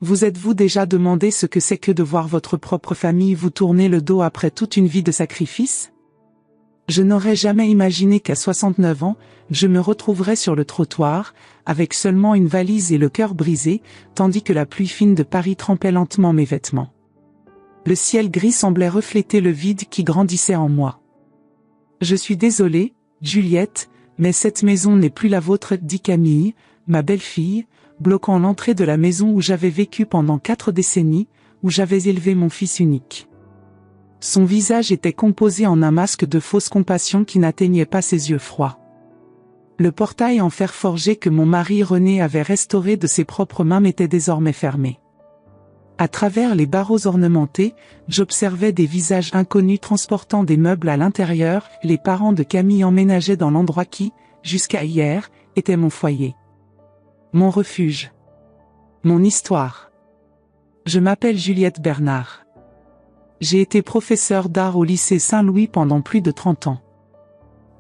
Vous êtes-vous déjà demandé ce que c'est que de voir votre propre famille vous tourner le dos après toute une vie de sacrifice? Je n'aurais jamais imaginé qu'à 69 ans, je me retrouverais sur le trottoir, avec seulement une valise et le cœur brisé, tandis que la pluie fine de Paris trempait lentement mes vêtements. Le ciel gris semblait refléter le vide qui grandissait en moi. Je suis désolée, Juliette, mais cette maison n'est plus la vôtre, dit Camille, ma belle-fille, bloquant l'entrée de la maison où j'avais vécu pendant 4 décennies, où j'avais élevé mon fils unique. Son visage était composé en un masque de fausse compassion qui n'atteignait pas ses yeux froids. Le portail en fer forgé que mon mari René avait restauré de ses propres mains m'était désormais fermé. À travers les barreaux ornementés, j'observais des visages inconnus transportant des meubles à l'intérieur. Les parents de Camille emménageaient dans l'endroit qui, jusqu'à hier, était mon foyer. Mon refuge. Mon histoire. Je m'appelle Juliette Bernard. J'ai été professeure d'art au lycée Saint-Louis pendant plus de 30 ans.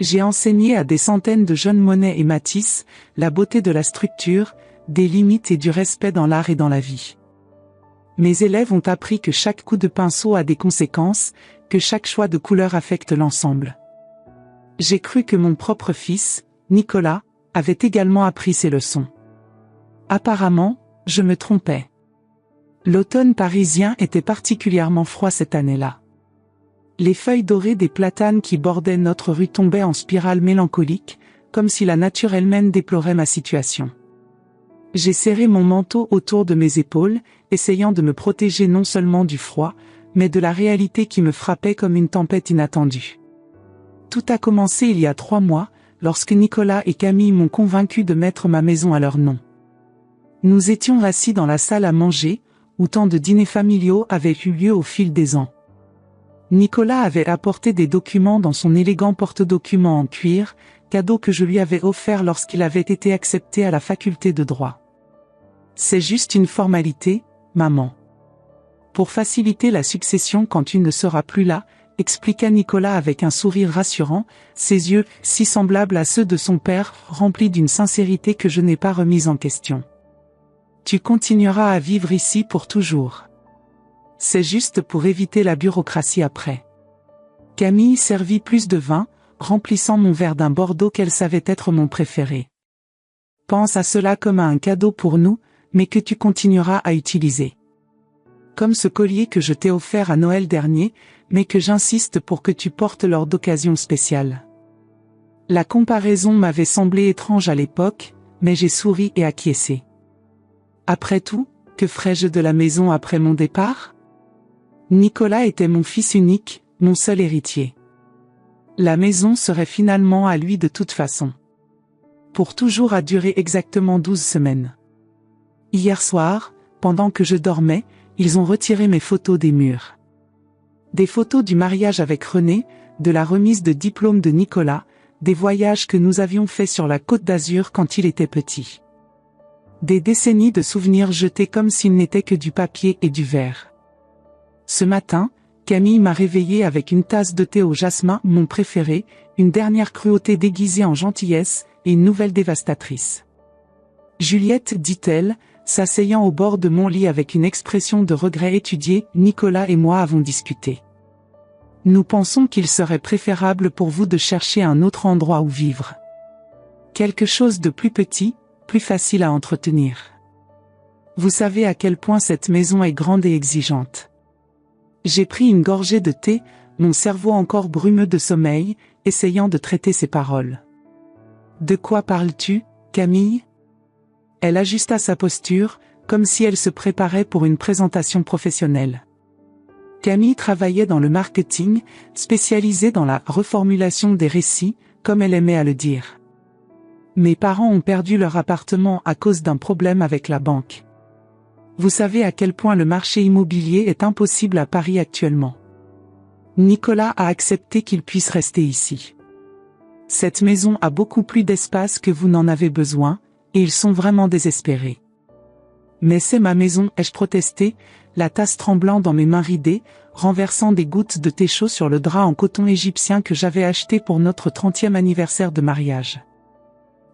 J'ai enseigné à des centaines de jeunes Monet et Matisse, la beauté de la structure, des limites et du respect dans l'art et dans la vie. Mes élèves ont appris que chaque coup de pinceau a des conséquences, que chaque choix de couleur affecte l'ensemble. J'ai cru que mon propre fils, Nicolas, avait également appris ces leçons. Apparemment, je me trompais. L'automne parisien était particulièrement froid cette année-là. Les feuilles dorées des platanes qui bordaient notre rue tombaient en spirale mélancolique, comme si la nature elle-même déplorait ma situation. J'ai serré mon manteau autour de mes épaules, essayant de me protéger non seulement du froid, mais de la réalité qui me frappait comme une tempête inattendue. Tout a commencé il y a 3 mois, lorsque Nicolas et Camille m'ont convaincu de mettre ma maison à leur nom. Nous étions assis dans la salle à manger, où tant de dîners familiaux avaient eu lieu au fil des ans. Nicolas avait apporté des documents dans son élégant porte-documents en cuir, cadeau que je lui avais offert lorsqu'il avait été accepté à la faculté de droit. C'est juste une formalité, maman. Pour faciliter la succession quand tu ne seras plus là, expliqua Nicolas avec un sourire rassurant, ses yeux, si semblables à ceux de son père, remplis d'une sincérité que je n'ai pas remise en question. Tu continueras à vivre ici pour toujours. C'est juste pour éviter la bureaucratie après. Camille servit plus de vin, remplissant mon verre d'un Bordeaux qu'elle savait être mon préféré. Pense à cela comme à un cadeau pour nous, mais que tu continueras à utiliser. Comme ce collier que je t'ai offert à Noël dernier, mais que j'insiste pour que tu portes lors d'occasions spéciales. La comparaison m'avait semblé étrange à l'époque, mais j'ai souri et acquiescé. Après tout, que ferais-je de la maison après mon départ? Nicolas était mon fils unique, mon seul héritier. La maison serait finalement à lui de toute façon. Pour toujours a duré exactement 12 semaines. Hier soir, pendant que je dormais, ils ont retiré mes photos des murs. Des photos du mariage avec René, de la remise de diplôme de Nicolas, des voyages que nous avions faits sur la Côte d'Azur quand il était petit. Des décennies de souvenirs jetés comme s'ils n'étaient que du papier et du verre. Ce matin, Camille m'a réveillé avec une tasse de thé au jasmin, mon préféré, une dernière cruauté déguisée en gentillesse, et une nouvelle dévastatrice. Juliette, dit-elle, s'asseyant au bord de mon lit avec une expression de regret étudiée, Nicolas et moi avons discuté. Nous pensons qu'il serait préférable pour vous de chercher un autre endroit où vivre. Quelque chose de plus petit, plus facile à entretenir. Vous savez à quel point cette maison est grande et exigeante. J'ai pris une gorgée de thé, mon cerveau encore brumeux de sommeil, essayant de traiter ses paroles. De quoi parles-tu, Camille? Elle ajusta sa posture, comme si elle se préparait pour une présentation professionnelle. Camille travaillait dans le marketing, spécialisée dans la reformulation des récits, comme elle aimait à le dire. Mes parents ont perdu leur appartement à cause d'un problème avec la banque. Vous savez à quel point le marché immobilier est impossible à Paris actuellement. Nicolas a accepté qu'il puisse rester ici. Cette maison a beaucoup plus d'espace que vous n'en avez besoin, et ils sont vraiment désespérés. Mais c'est ma maison, ai-je protesté, la tasse tremblant dans mes mains ridées, renversant des gouttes de thé chaud sur le drap en coton égyptien que j'avais acheté pour notre 30e anniversaire de mariage.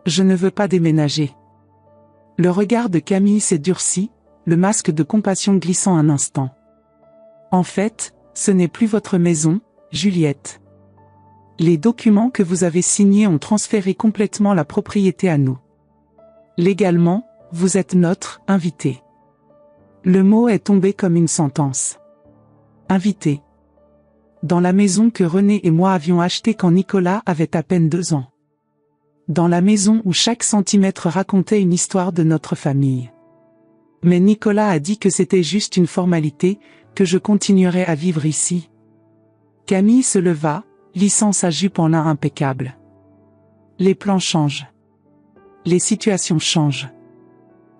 Je ne veux pas déménager. Le regard de Camille s'est durci, le masque de compassion glissant un instant. En fait, ce n'est plus votre maison, Juliette. Les documents que vous avez signés ont transféré complètement la propriété à nous. Légalement, vous êtes notre invité. Le mot est tombé comme une sentence. Invité. Dans la maison que René et moi avions achetée quand Nicolas avait à peine 2 ans. Dans la maison où chaque centimètre racontait une histoire de notre famille. Mais Nicolas a dit que c'était juste une formalité, que je continuerais à vivre ici. Camille se leva, lissant sa jupe en lin impeccable. Les plans changent. Les situations changent.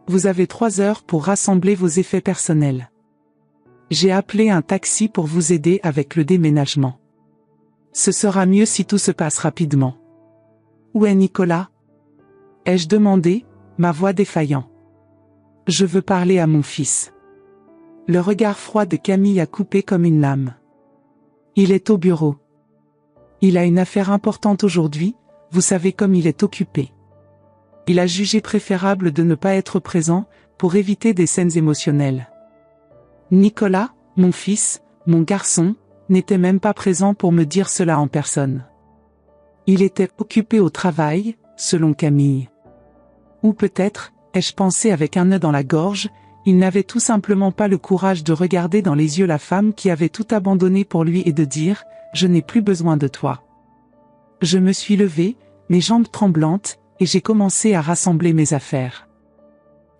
Vous avez 3 heures pour rassembler vos effets personnels. J'ai appelé un taxi pour vous aider avec le déménagement. Ce sera mieux si tout se passe rapidement. Où est Nicolas? Ai-je demandé, ma voix défaillant. Je veux parler à mon fils. Le regard froid de Camille a coupé comme une lame. Il est au bureau. Il a une affaire importante aujourd'hui, vous savez comme il est occupé. Il a jugé préférable de ne pas être présent, pour éviter des scènes émotionnelles. Nicolas, mon fils, mon garçon, n'était même pas présent pour me dire cela en personne. Il était occupé au travail, selon Camille. Ou peut-être, ai-je pensé avec un nœud dans la gorge, il n'avait tout simplement pas le courage de regarder dans les yeux la femme qui avait tout abandonné pour lui et de dire « Je n'ai plus besoin de toi ». Je me suis levée, mes jambes tremblantes, et j'ai commencé à rassembler mes affaires.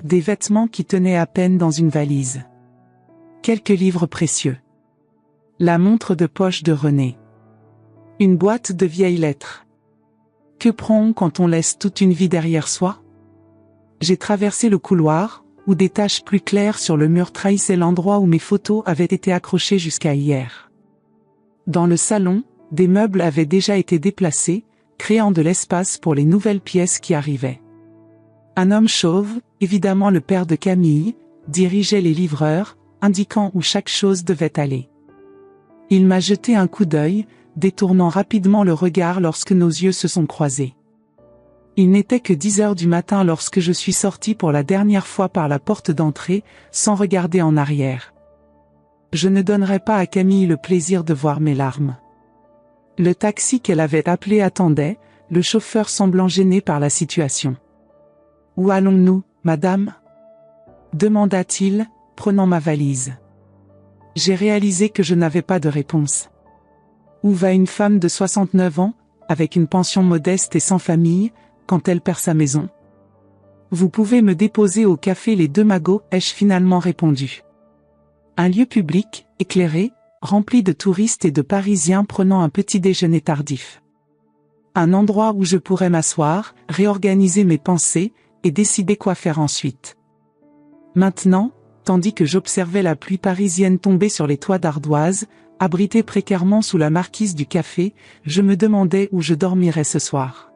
Des vêtements qui tenaient à peine dans une valise. Quelques livres précieux. La montre de poche de René. Une boîte de vieilles lettres. Que prend-on quand on laisse toute une vie derrière soi? J'ai traversé le couloir, où des taches plus claires sur le mur trahissaient l'endroit où mes photos avaient été accrochées jusqu'à hier. Dans le salon, des meubles avaient déjà été déplacés, créant de l'espace pour les nouvelles pièces qui arrivaient. Un homme chauve, évidemment le père de Camille, dirigeait les livreurs, indiquant où chaque chose devait aller. Il m'a jeté un coup d'œil, détournant rapidement le regard lorsque nos yeux se sont croisés. Il n'était que 10 heures du matin lorsque je suis sortie pour la dernière fois par la porte d'entrée, sans regarder en arrière. Je ne donnerai pas à Camille le plaisir de voir mes larmes. Le taxi qu'elle avait appelé attendait, le chauffeur semblant gêné par la situation. « Où allons-nous, madame ?» demanda-t-il, prenant ma valise. J'ai réalisé que je n'avais pas de réponse. Où va une femme de 69 ans, avec une pension modeste et sans famille, quand elle perd sa maison? Vous pouvez me déposer au café Les Deux Magots, ai-je finalement répondu. Un lieu public, éclairé, rempli de touristes et de Parisiens prenant un petit déjeuner tardif. Un endroit où je pourrais m'asseoir, réorganiser mes pensées, et décider quoi faire ensuite. Maintenant, tandis que j'observais la pluie parisienne tomber sur les toits d'ardoise, abrité précairement sous la marquise du café, je me demandais où je dormirais ce soir.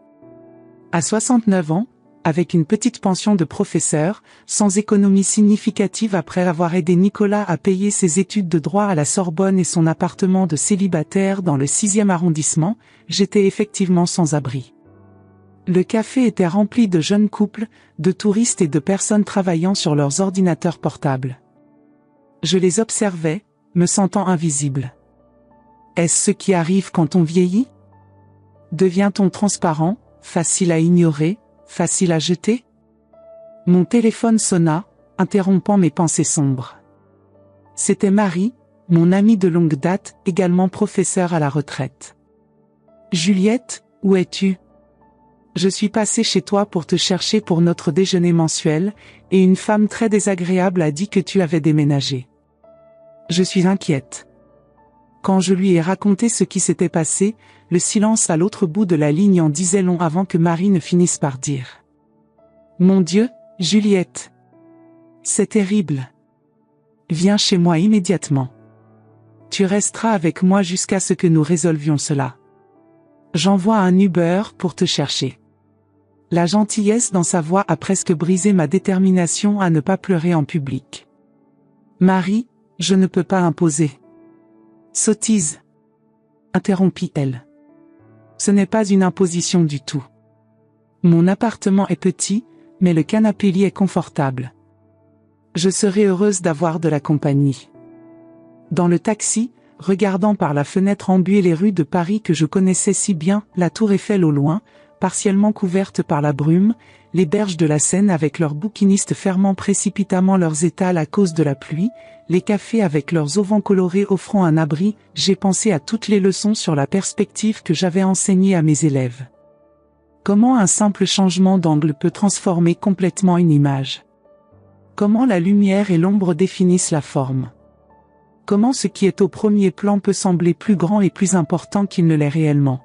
À 69 ans, avec une petite pension de professeur, sans économie significative après avoir aidé Nicolas à payer ses études de droit à la Sorbonne et son appartement de célibataire dans le 6e arrondissement, j'étais effectivement sans abri. Le café était rempli de jeunes couples, de touristes et de personnes travaillant sur leurs ordinateurs portables. Je les observais, me sentant invisible. Est-ce ce qui arrive quand on vieillit? Devient-on transparent, facile à ignorer, facile à jeter? Mon téléphone sonna, interrompant mes pensées sombres. C'était Marie, mon amie de longue date, également professeure à la retraite. « Juliette, où es-tu? Je suis passée chez toi pour te chercher pour notre déjeuner mensuel, et une femme très désagréable a dit que tu avais déménagé. Je suis inquiète. » Quand je lui ai raconté ce qui s'était passé, le silence à l'autre bout de la ligne en disait long avant que Marie ne finisse par dire. « Mon Dieu, Juliette. C'est terrible. Viens chez moi immédiatement. Tu resteras avec moi jusqu'à ce que nous résolvions cela. J'envoie un Uber pour te chercher. » La gentillesse dans sa voix a presque brisé ma détermination à ne pas pleurer en public. « Marie, je ne peux pas imposer. » « Sottise !» interrompit-elle. « Ce n'est pas une imposition du tout. Mon appartement est petit, mais le canapé-lit est confortable. Je serai heureuse d'avoir de la compagnie. Dans le taxi, regardant par la fenêtre embuée les rues de Paris que je connaissais si bien, la tour Eiffel au loin, partiellement couverte par la brume, les berges de la Seine avec leurs bouquinistes fermant précipitamment leurs étals à cause de la pluie, les cafés avec leurs auvents colorés offrant un abri, j'ai pensé à toutes les leçons sur la perspective que j'avais enseignées à mes élèves. Comment un simple changement d'angle peut transformer complètement une image? Comment la lumière et l'ombre définissent la forme? Comment ce qui est au premier plan peut sembler plus grand et plus important qu'il ne l'est réellement?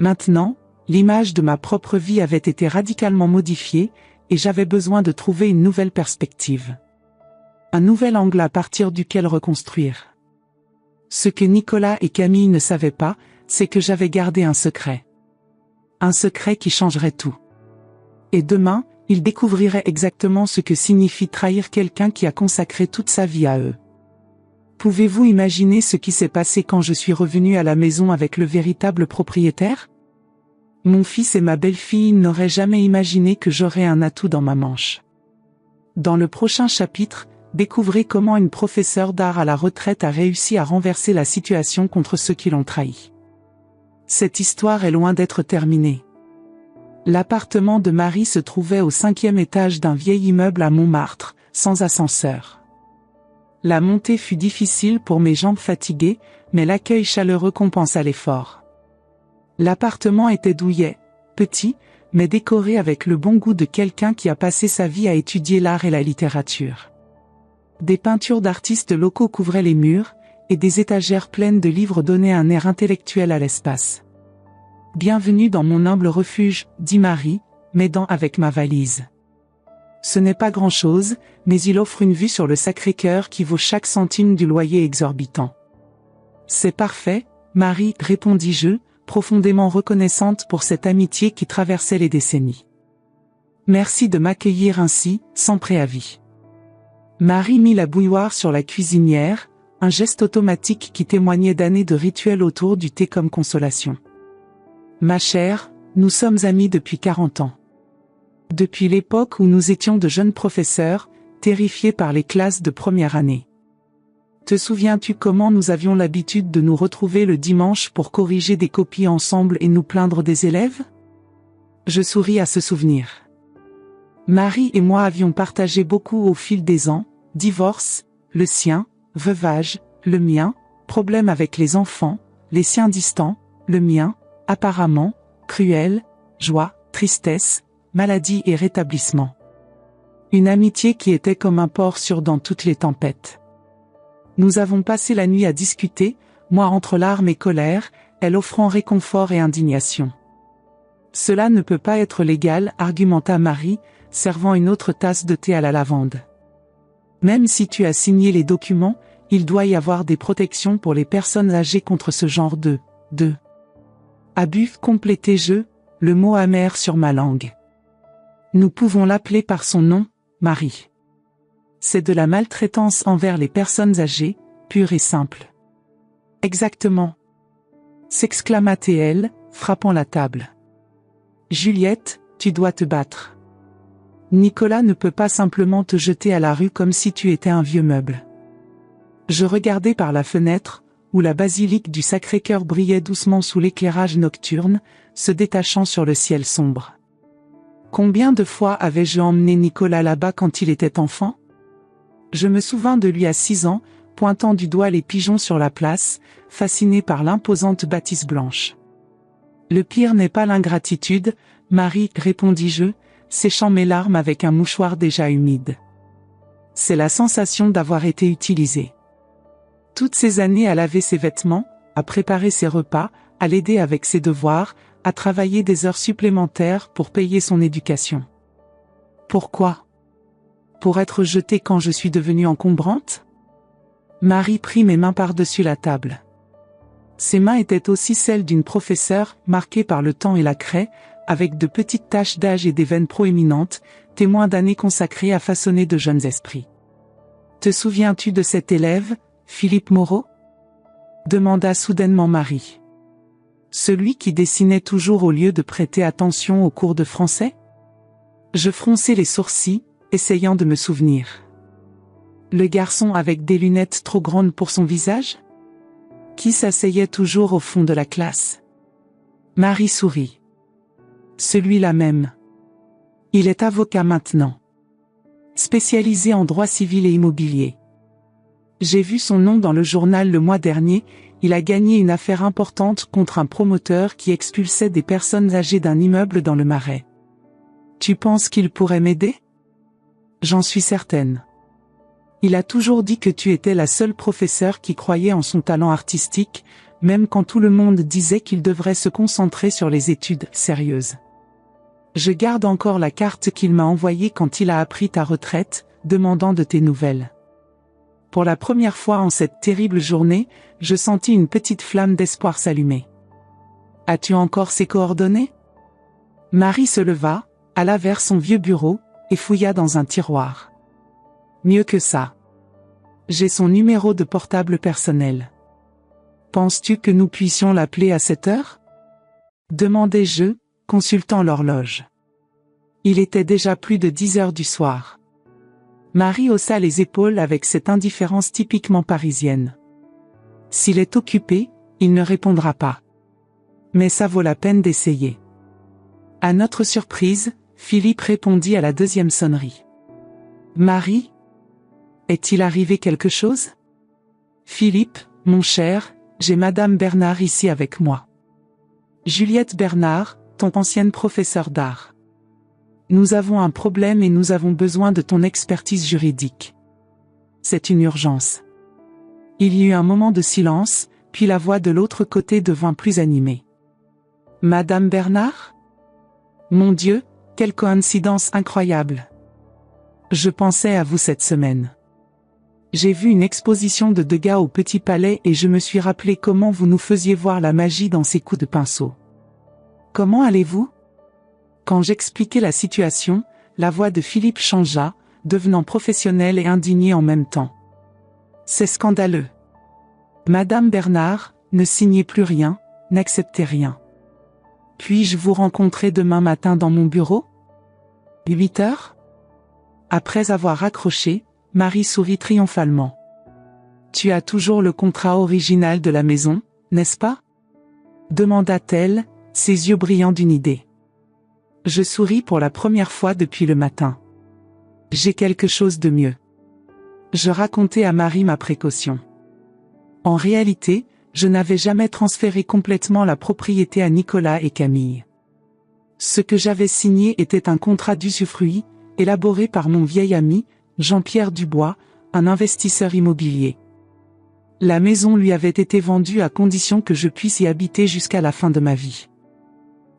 Maintenant, l'image de ma propre vie avait été radicalement modifiée, et j'avais besoin de trouver une nouvelle perspective. Un nouvel angle à partir duquel reconstruire. Ce que Nicolas et Camille ne savaient pas, c'est que j'avais gardé un secret. Un secret qui changerait tout. Et demain, ils découvriraient exactement ce que signifie trahir quelqu'un qui a consacré toute sa vie à eux. Pouvez-vous imaginer ce qui s'est passé quand je suis revenu à la maison avec le véritable propriétaire? Mon fils et ma belle-fille n'auraient jamais imaginé que j'aurais un atout dans ma manche. Dans le prochain chapitre, découvrez comment une professeure d'art à la retraite a réussi à renverser la situation contre ceux qui l'ont trahi. Cette histoire est loin d'être terminée. L'appartement de Marie se trouvait au 5e étage d'un vieil immeuble à Montmartre, sans ascenseur. La montée fut difficile pour mes jambes fatiguées, mais l'accueil chaleureux compensa l'effort. L'appartement était douillet, petit, mais décoré avec le bon goût de quelqu'un qui a passé sa vie à étudier l'art et la littérature. Des peintures d'artistes locaux couvraient les murs, et des étagères pleines de livres donnaient un air intellectuel à l'espace. « Bienvenue dans mon humble refuge », dit Marie, m'aidant avec ma valise. Ce n'est pas grand-chose, mais il offre une vue sur le Sacré-Cœur qui vaut chaque centime du loyer exorbitant. « C'est parfait, Marie, » répondis-je, profondément reconnaissante pour cette amitié qui traversait les décennies. « Merci de m'accueillir ainsi, sans préavis. » Marie mit la bouilloire sur la cuisinière, un geste automatique qui témoignait d'années de rituels autour du thé comme consolation. « Ma chère, nous sommes amis depuis 40 ans. Depuis l'époque où nous étions de jeunes professeurs, terrifiés par les classes de première année. Te souviens-tu comment nous avions l'habitude de nous retrouver le dimanche pour corriger des copies ensemble et nous plaindre des élèves? Je souris à ce souvenir. Marie et moi avions partagé beaucoup au fil des ans, divorce, le sien, veuvage, le mien, problème avec les enfants, les siens distants, le mien, apparemment, cruel, joie, tristesse, maladie et rétablissement. Une amitié qui était comme un port sûr dans toutes les tempêtes. Nous avons passé la nuit à discuter, moi entre larmes et colère, elle offrant réconfort et indignation. Cela ne peut pas être légal, argumenta Marie, servant une autre tasse de thé à la lavande. Même si tu as signé les documents, il doit y avoir des protections pour les personnes âgées contre ce genre de abus, complétai-je, le mot amer sur ma langue. Nous pouvons l'appeler par son nom, Marie. C'est de la maltraitance envers les personnes âgées, pure et simple. Exactement. S'exclama-t-elle, frappant la table. Juliette, tu dois te battre. Nicolas ne peut pas simplement te jeter à la rue comme si tu étais un vieux meuble. Je regardai par la fenêtre, où la basilique du Sacré-Cœur brillait doucement sous l'éclairage nocturne, se détachant sur le ciel sombre. Combien de fois avais-je emmené Nicolas là-bas quand il était enfant? Je me souvins de lui à 6 ans, pointant du doigt les pigeons sur la place, fasciné par l'imposante bâtisse blanche. Le pire n'est pas l'ingratitude, Marie, répondis-je, séchant mes larmes avec un mouchoir déjà humide. C'est la sensation d'avoir été utilisée. Toutes ces années à laver ses vêtements, à préparer ses repas, à l'aider avec ses devoirs, à travailler des heures supplémentaires pour payer son éducation. Pourquoi? Pour être jetée quand je suis devenue encombrante? Marie prit mes mains par-dessus la table. Ses mains étaient aussi celles d'une professeure, marquées par le temps et la craie, avec de petites taches d'âge et des veines proéminentes, témoins d'années consacrées à façonner de jeunes esprits. Te souviens-tu de cet élève, Philippe Moreau? Demanda soudainement Marie. Celui qui dessinait toujours au lieu de prêter attention aux cours de français? Je fronçai les sourcils, essayant de me souvenir. Le garçon avec des lunettes trop grandes pour son visage? Qui s'asseyait toujours au fond de la classe? Marie sourit. Celui-là même. Il est avocat maintenant. Spécialisé en droit civil et immobilier. J'ai vu son nom dans le journal le mois dernier, il a gagné une affaire importante contre un promoteur qui expulsait des personnes âgées d'un immeuble dans le Marais. Tu penses qu'il pourrait m'aider? J'en suis certaine. Il a toujours dit que tu étais la seule professeure qui croyait en son talent artistique, même quand tout le monde disait qu'il devrait se concentrer sur les études sérieuses. Je garde encore la carte qu'il m'a envoyée quand il a appris ta retraite, demandant de tes nouvelles. Pour la première fois en cette terrible journée, je sentis une petite flamme d'espoir s'allumer. As-tu encore ses coordonnées? Marie se leva, alla vers son vieux bureau, et fouilla dans un tiroir. Mieux que ça. J'ai son numéro de portable personnel. Penses-tu que nous puissions l'appeler à cette heure? Demandai-je, consultant l'horloge. Il était déjà plus de 10 heures du soir. Marie haussa les épaules avec cette indifférence typiquement parisienne. S'il est occupé, il ne répondra pas. Mais ça vaut la peine d'essayer. À notre surprise, Philippe répondit à la deuxième sonnerie. Marie? Est-il arrivé quelque chose? Philippe, mon cher, j'ai Madame Bernard ici avec moi. Juliette Bernard, ton ancienne professeure d'art. Nous avons un problème et nous avons besoin de ton expertise juridique. C'est une urgence. Il y eut un moment de silence, puis la voix de l'autre côté devint plus animée. Madame Bernard? Mon Dieu, quelle coïncidence incroyable. Je pensais à vous cette semaine. J'ai vu une exposition de Degas au Petit Palais et je me suis rappelé comment vous nous faisiez voir la magie dans ces coups de pinceau. Comment allez-vous? Quand j'expliquai la situation, la voix de Philippe changea, devenant professionnelle et indignée en même temps. C'est scandaleux. Madame Bernard, ne signez plus rien, n'acceptez rien. Puis-je vous rencontrer demain matin dans mon bureau? 8 heures? Après avoir raccroché, Marie sourit triomphalement. Tu as toujours le contrat original de la maison, n'est-ce pas? Demanda-t-elle, ses yeux brillants d'une idée. Je souris pour la première fois depuis le matin. J'ai quelque chose de mieux. Je racontai à Marie ma précaution. En réalité, je n'avais jamais transféré complètement la propriété à Nicolas et Camille. Ce que j'avais signé était un contrat d'usufruit, élaboré par mon vieil ami, Jean-Pierre Dubois, un investisseur immobilier. La maison lui avait été vendue à condition que je puisse y habiter jusqu'à la fin de ma vie.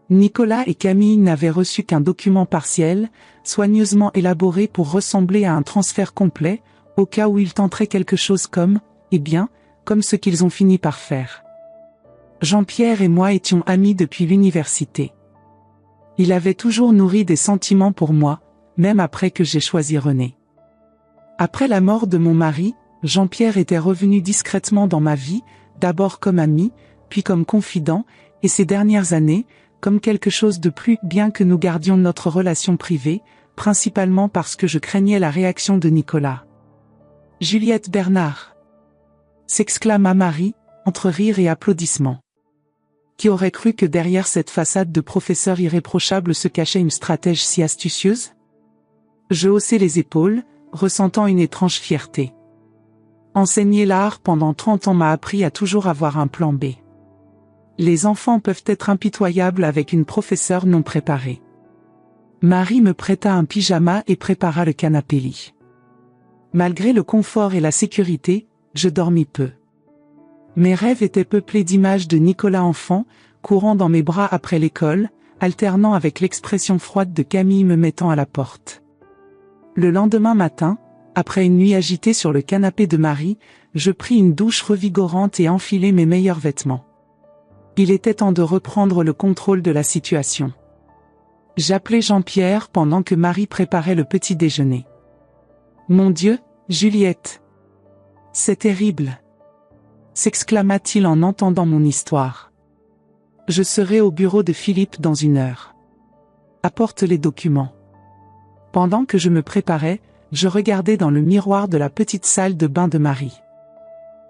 Nicolas et Camille n'avaient reçu qu'un document partiel, soigneusement élaboré pour ressembler à un transfert complet, au cas où ils tenteraient quelque chose comme ce qu'ils ont fini par faire. Jean-Pierre et moi étions amis depuis l'université. Il avait toujours nourri des sentiments pour moi, même après que j'ai choisi René. Après la mort de mon mari, Jean-Pierre était revenu discrètement dans ma vie, d'abord comme ami, puis comme confident, et ces dernières années, comme quelque chose de plus, bien que nous gardions notre relation privée, principalement parce que je craignais la réaction de Nicolas. Juliette Bernard, s'exclama Marie, entre rire et applaudissements. Qui aurait cru que derrière cette façade de professeur irréprochable se cachait une stratège si astucieuse? Je haussai les épaules, ressentant une étrange fierté. Enseigner l'art pendant 30 ans m'a appris à toujours avoir un plan B. Les enfants peuvent être impitoyables avec une professeure non préparée. Marie me prêta un pyjama et prépara le canapé-lit. Malgré le confort et la sécurité, je dormis peu. Mes rêves étaient peuplés d'images de Nicolas enfant, courant dans mes bras après l'école, alternant avec l'expression froide de Camille me mettant à la porte. Le lendemain matin, après une nuit agitée sur le canapé de Marie, je pris une douche revigorante et enfilai mes meilleurs vêtements. Il était temps de reprendre le contrôle de la situation. J'appelai Jean-Pierre pendant que Marie préparait le petit déjeuner. Mon Dieu, Juliette! C'est terrible! S'exclama-t-il en entendant mon histoire. Je serai au bureau de Philippe dans 1 heure. Apporte les documents. Pendant que je me préparais, je regardais dans le miroir de la petite salle de bain de Marie.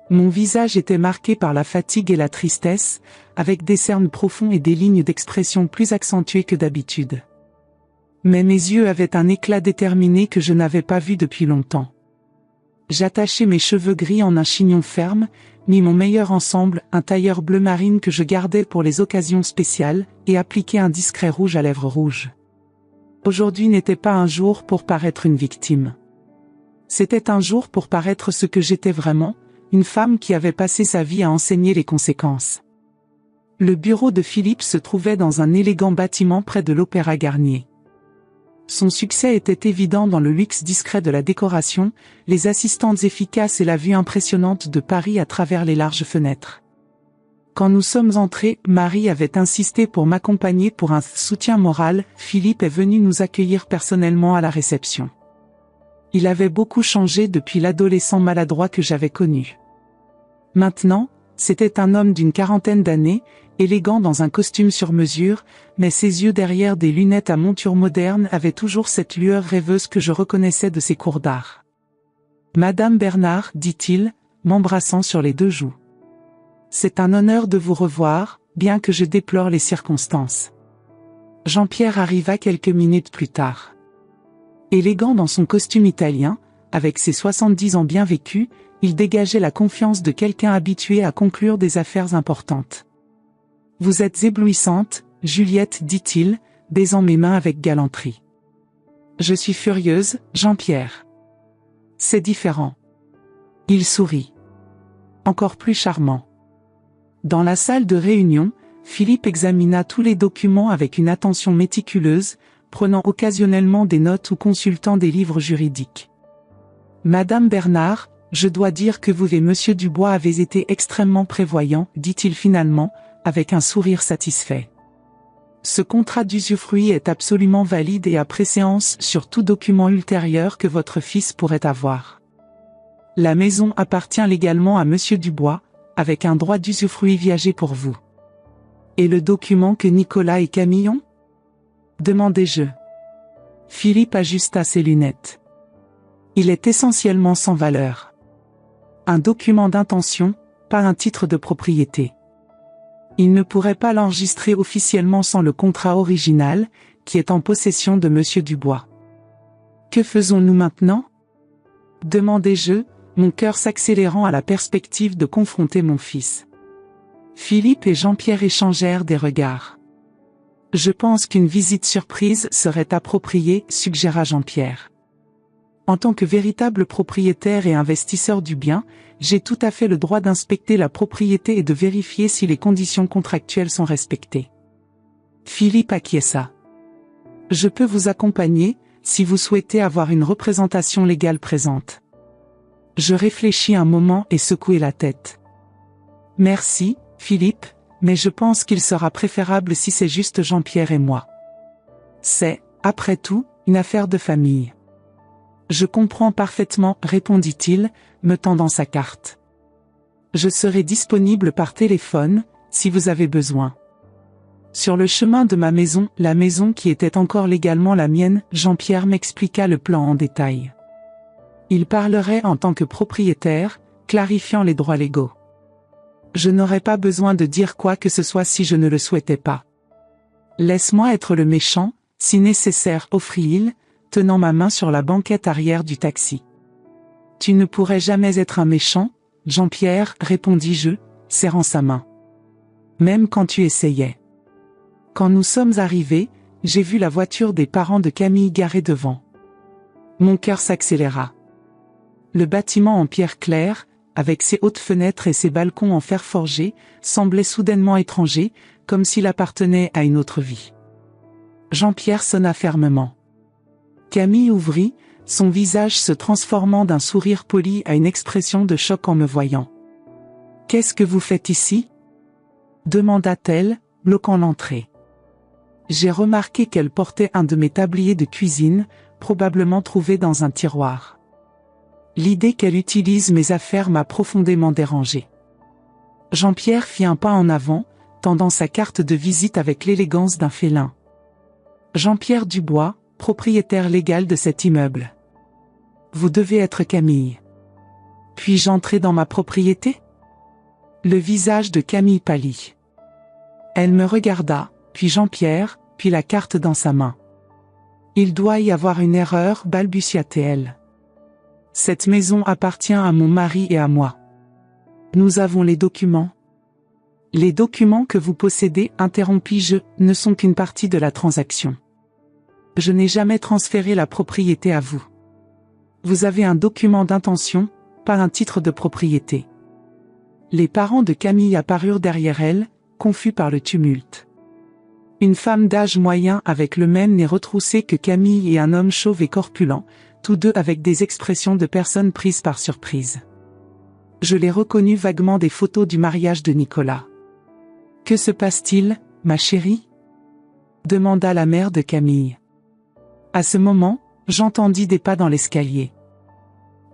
Mon visage était marqué par la fatigue et la tristesse, avec des cernes profonds et des lignes d'expression plus accentuées que d'habitude. Mais mes yeux avaient un éclat déterminé que je n'avais pas vu depuis longtemps. J'attachai mes cheveux gris en un chignon ferme, mis mon meilleur ensemble, un tailleur bleu marine que je gardais pour les occasions spéciales, et appliquai un discret rouge à lèvres rouges. Aujourd'hui n'était pas un jour pour paraître une victime. C'était un jour pour paraître ce que j'étais vraiment, une femme qui avait passé sa vie à enseigner les conséquences. Le bureau de Philippe se trouvait dans un élégant bâtiment près de l'Opéra Garnier. Son succès était évident dans le luxe discret de la décoration, les assistantes efficaces et la vue impressionnante de Paris à travers les larges fenêtres. Quand nous sommes entrés, Marie avait insisté pour m'accompagner pour un soutien moral. Philippe est venu nous accueillir personnellement à la réception. Il avait beaucoup changé depuis l'adolescent maladroit que j'avais connu. Maintenant, c'était un homme d'une quarantaine d'années, élégant dans un costume sur mesure, mais ses yeux derrière des lunettes à monture moderne avaient toujours cette lueur rêveuse que je reconnaissais de ses cours d'art. « Madame Bernard, dit-il, m'embrassant sur les deux joues. C'est un honneur de vous revoir, bien que je déplore les circonstances. » Jean-Pierre arriva quelques minutes plus tard. Élégant dans son costume italien, avec ses 70 ans bien vécus, il dégageait la confiance de quelqu'un habitué à conclure des affaires importantes. « Vous êtes éblouissante, Juliette, dit-il, baisant mes mains avec galanterie. Je suis furieuse, Jean-Pierre. C'est différent. Il sourit. Encore plus charmant. Dans la salle de réunion, Philippe examina tous les documents avec une attention méticuleuse, prenant occasionnellement des notes ou consultant des livres juridiques. Madame Bernard, je dois dire que vous et Monsieur Dubois avez été extrêmement prévoyants, dit-il finalement, avec un sourire satisfait. Ce contrat d'usufruit est absolument valide et a préséance sur tout document ultérieur que votre fils pourrait avoir. La maison appartient légalement à Monsieur Dubois, avec un droit d'usufruit viagé pour vous. Et le document que Nicolas et Camille ont ? Demandai-je. Philippe ajusta ses lunettes. Il est essentiellement sans valeur. Un document d'intention, pas un titre de propriété. Il ne pourrait pas l'enregistrer officiellement sans le contrat original, qui est en possession de Monsieur Dubois. Que faisons-nous maintenant ? Demandai-je, mon cœur s'accélérant à la perspective de confronter mon fils. Philippe et Jean-Pierre échangèrent des regards. Je pense qu'une visite surprise serait appropriée, suggéra Jean-Pierre. En tant que véritable propriétaire et investisseur du bien, j'ai tout à fait le droit d'inspecter la propriété et de vérifier si les conditions contractuelles sont respectées. Philippe acquiesça. Je peux vous accompagner, si vous souhaitez avoir une représentation légale présente. Je réfléchis un moment et secouai la tête. Merci, Philippe, mais je pense qu'il sera préférable si c'est juste Jean-Pierre et moi. C'est, après tout, une affaire de famille. Je comprends parfaitement, répondit-il, me tendant sa carte. Je serai disponible par téléphone, si vous avez besoin. Sur le chemin de ma maison, la maison qui était encore légalement la mienne, Jean-Pierre m'expliqua le plan en détail. Il parlerait en tant que propriétaire, clarifiant les droits légaux. Je n'aurais pas besoin de dire quoi que ce soit si je ne le souhaitais pas. Laisse-moi être le méchant, si nécessaire, offrit-il, tenant ma main sur la banquette arrière du taxi. Tu ne pourrais jamais être un méchant, Jean-Pierre, répondis-je, serrant sa main. Même quand tu essayais. Quand nous sommes arrivés, j'ai vu la voiture des parents de Camille garée devant. Mon cœur s'accéléra. Le bâtiment en pierre claire, avec ses hautes fenêtres et ses balcons en fer forgé, semblait soudainement étranger, comme s'il appartenait à une autre vie. Jean-Pierre sonna fermement. Camille ouvrit, son visage se transformant d'un sourire poli à une expression de choc en me voyant. « Qu'est-ce que vous faites ici ?» demanda-t-elle, bloquant l'entrée. J'ai remarqué qu'elle portait un de mes tabliers de cuisine, probablement trouvé dans un tiroir. L'idée qu'elle utilise mes affaires m'a profondément dérangé. Jean-Pierre fit un pas en avant, tendant sa carte de visite avec l'élégance d'un félin. Jean-Pierre Dubois, propriétaire légal de cet immeuble. Vous devez être Camille. Puis-je entrer dans ma propriété? Le visage de Camille pâlit. Elle me regarda, puis Jean-Pierre, puis la carte dans sa main. Il doit y avoir une erreur, balbutia-t-elle. Cette maison appartient à mon mari et à moi. Nous avons les documents. Les documents que vous possédez, interrompis-je, ne sont qu'une partie de la transaction. Je n'ai jamais transféré la propriété à vous. Vous avez un document d'intention, pas un titre de propriété. Les parents de Camille apparurent derrière elle, confus par le tumulte. Une femme d'âge moyen avec le même nez retroussé que Camille et un homme chauve et corpulent, tous deux avec des expressions de personnes prises par surprise. Je les reconnus vaguement des photos du mariage de Nicolas. « Que se passe-t-il, ma chérie ?» demanda la mère de Camille. À ce moment, j'entendis des pas dans l'escalier.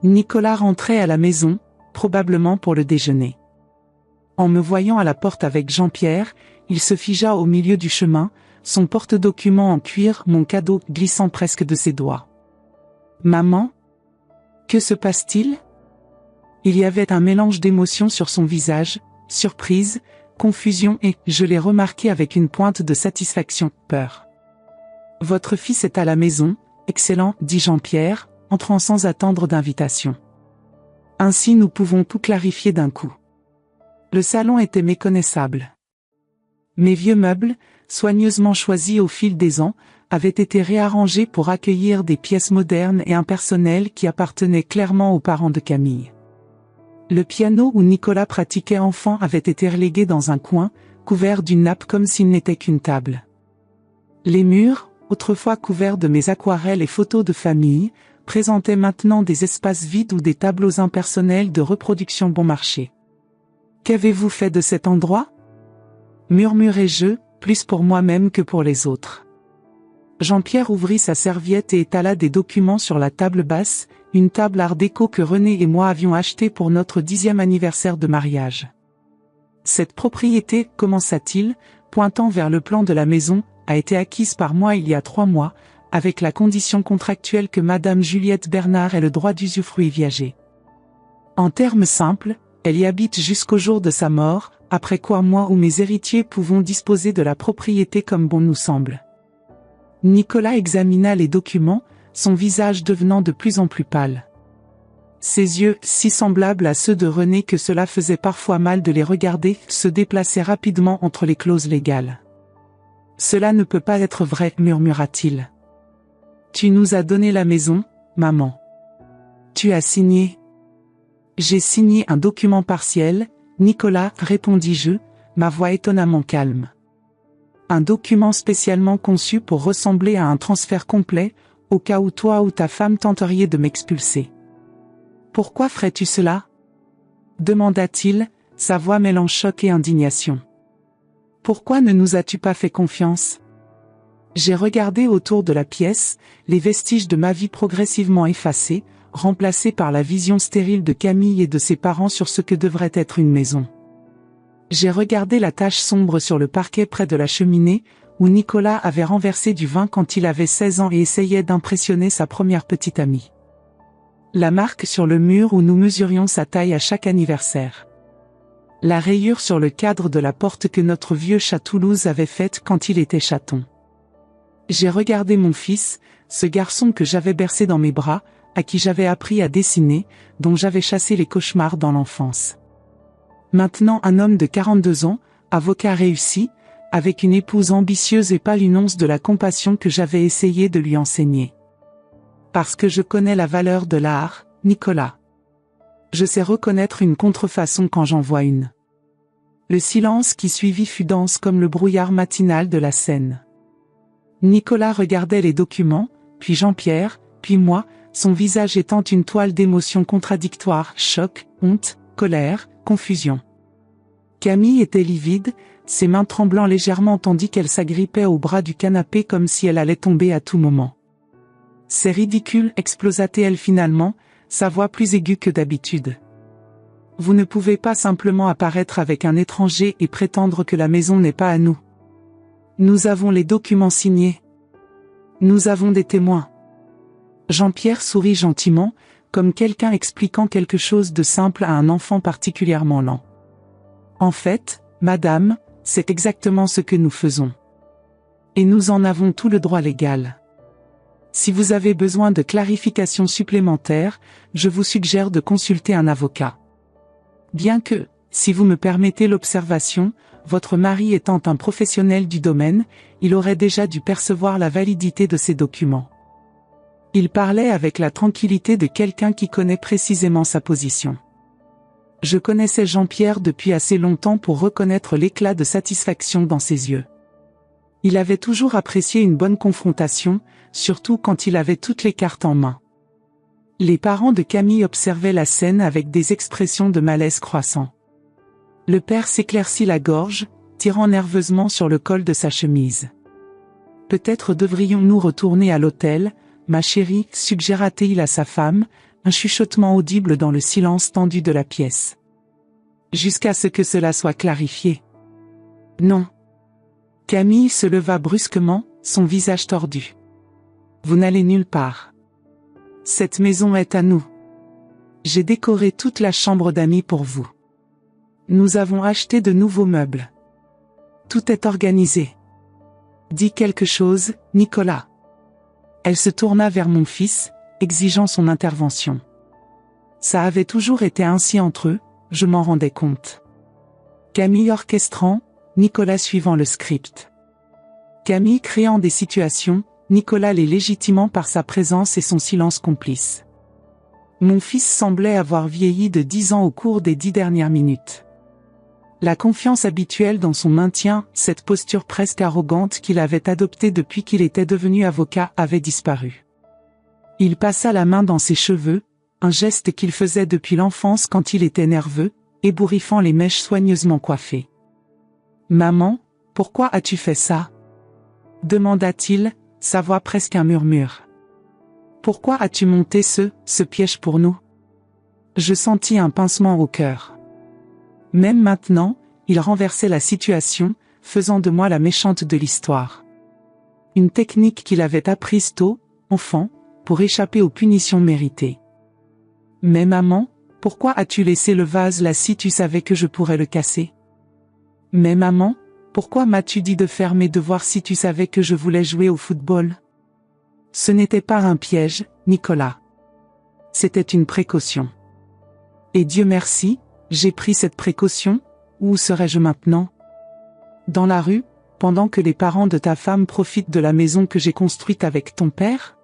Nicolas rentrait à la maison, probablement pour le déjeuner. En me voyant à la porte avec Jean-Pierre, il se figea au milieu du chemin, son porte-document en cuir, mon cadeau, glissant presque de ses doigts. « Maman ? Que se passe-t-il » Il y avait un mélange d'émotions sur son visage, surprise, confusion et, je l'ai remarqué avec une pointe de satisfaction, peur. « Votre fils est à la maison, excellent, dit Jean-Pierre, entrant sans attendre d'invitation. Ainsi nous pouvons tout clarifier d'un coup. » Le salon était méconnaissable. Mes vieux meubles, soigneusement choisis au fil des ans, avaient été réarrangés pour accueillir des pièces modernes et un personnel qui appartenait clairement aux parents de Camille. Le piano où Nicolas pratiquait enfant avait été relégué dans un coin, couvert d'une nappe comme s'il n'était qu'une table. Les murs, autrefois couverts de mes aquarelles et photos de famille, présentaient maintenant des espaces vides ou des tableaux impersonnels de reproduction bon marché. « Qu'avez-vous fait de cet endroit ?» murmurai-je, plus pour moi-même que pour les autres. Jean-Pierre ouvrit sa serviette et étala des documents sur la table basse, une table art déco que René et moi avions achetée pour notre 10e anniversaire de mariage. Cette propriété, commença-t-il, pointant vers le plan de la maison, a été acquise par moi il y a 3 mois, avec la condition contractuelle que Madame Juliette Bernard ait le droit d'usufruit viager. En termes simples, elle y habite jusqu'au jour de sa mort, après quoi moi ou mes héritiers pouvons disposer de la propriété comme bon nous semble. Nicolas examina les documents, son visage devenant de plus en plus pâle. Ses yeux, si semblables à ceux de René que cela faisait parfois mal de les regarder, se déplaçaient rapidement entre les clauses légales. « Cela ne peut pas être vrai, murmura-t-il. Tu nous as donné la maison, maman. Tu as signé. » J'ai signé un document partiel, Nicolas, répondis-je, ma voix étonnamment calme. Un document spécialement conçu pour ressembler à un transfert complet, au cas où toi ou ta femme tenteriez de m'expulser. Pourquoi ferais-tu cela ? demanda-t-il, sa voix mêlant choc et indignation. Pourquoi ne nous as-tu pas fait confiance ? J'ai regardé autour de la pièce, les vestiges de ma vie progressivement effacés, remplacés par la vision stérile de Camille et de ses parents sur ce que devrait être une maison. J'ai regardé la tache sombre sur le parquet près de la cheminée, où Nicolas avait renversé du vin quand il avait 16 ans et essayait d'impressionner sa première petite amie. La marque sur le mur où nous mesurions sa taille à chaque anniversaire. La rayure sur le cadre de la porte que notre vieux chat Toulouse avait faite quand il était chaton. J'ai regardé mon fils, ce garçon que j'avais bercé dans mes bras, à qui j'avais appris à dessiner, dont j'avais chassé les cauchemars dans l'enfance. Maintenant un homme de 42 ans, avocat réussi, avec une épouse ambitieuse et pas une once de la compassion que j'avais essayé de lui enseigner. Parce que je connais la valeur de l'art, Nicolas. Je sais reconnaître une contrefaçon quand j'en vois une. Le silence qui suivit fut dense comme le brouillard matinal de la Seine. Nicolas regardait les documents, puis Jean-Pierre, puis moi, son visage étant une toile d'émotions contradictoires, choc, honte, colère, confusion. Camille était livide, ses mains tremblant légèrement tandis qu'elle s'agrippait au bras du canapé comme si elle allait tomber à tout moment. « C'est ridicule » explosa-t-elle finalement, sa voix plus aiguë que d'habitude. « Vous ne pouvez pas simplement apparaître avec un étranger et prétendre que la maison n'est pas à nous. Nous avons les documents signés. Nous avons des témoins. » Jean-Pierre sourit gentiment, comme quelqu'un expliquant quelque chose de simple à un enfant particulièrement lent. En fait, madame, c'est exactement ce que nous faisons. Et nous en avons tout le droit légal. Si vous avez besoin de clarifications supplémentaires, je vous suggère de consulter un avocat. Bien que, si vous me permettez l'observation, votre mari étant un professionnel du domaine, il aurait déjà dû percevoir la validité de ces documents. Il parlait avec la tranquillité de quelqu'un qui connaît précisément sa position. Je connaissais Jean-Pierre depuis assez longtemps pour reconnaître l'éclat de satisfaction dans ses yeux. Il avait toujours apprécié une bonne confrontation, surtout quand il avait toutes les cartes en main. Les parents de Camille observaient la scène avec des expressions de malaise croissant. Le père s'éclaircit la gorge, tirant nerveusement sur le col de sa chemise. « Peut-être devrions-nous retourner à l'hôtel, ma chérie, suggéra-t-il à sa femme, un chuchotement audible dans le silence tendu de la pièce. Jusqu'à ce que cela soit clarifié. Non. Camille se leva brusquement, son visage tordu. Vous n'allez nulle part. Cette maison est à nous. J'ai décoré toute la chambre d'amis pour vous. Nous avons acheté de nouveaux meubles. Tout est organisé. Dis quelque chose, Nicolas. Elle se tourna vers mon fils, exigeant son intervention. Ça avait toujours été ainsi entre eux, je m'en rendais compte. Camille orchestrant, Nicolas suivant le script. Camille créant des situations, Nicolas les légitimant par sa présence et son silence complice. Mon fils semblait avoir vieilli de 10 ans au cours des 10 dernières minutes. La confiance habituelle dans son maintien, cette posture presque arrogante qu'il avait adoptée depuis qu'il était devenu avocat, avait disparu. Il passa la main dans ses cheveux, un geste qu'il faisait depuis l'enfance quand il était nerveux, ébouriffant les mèches soigneusement coiffées. « Maman, pourquoi as-tu fait ça ?» demanda-t-il, sa voix presque un murmure. « Pourquoi as-tu monté ce piège pour nous ?» Je sentis un pincement au cœur. Même maintenant, il renversait la situation, faisant de moi la méchante de l'histoire. Une technique qu'il avait apprise tôt, enfant, pour échapper aux punitions méritées. « Mais maman, pourquoi as-tu laissé le vase là si tu savais que je pourrais le casser ? Mais maman, pourquoi m'as-tu dit de faire mes devoirs si tu savais que je voulais jouer au football ? Ce n'était pas un piège, Nicolas. C'était une précaution. Et Dieu merci, j'ai pris cette précaution, où serais-je maintenant ? Dans la rue, pendant que les parents de ta femme profitent de la maison que j'ai construite avec ton père ?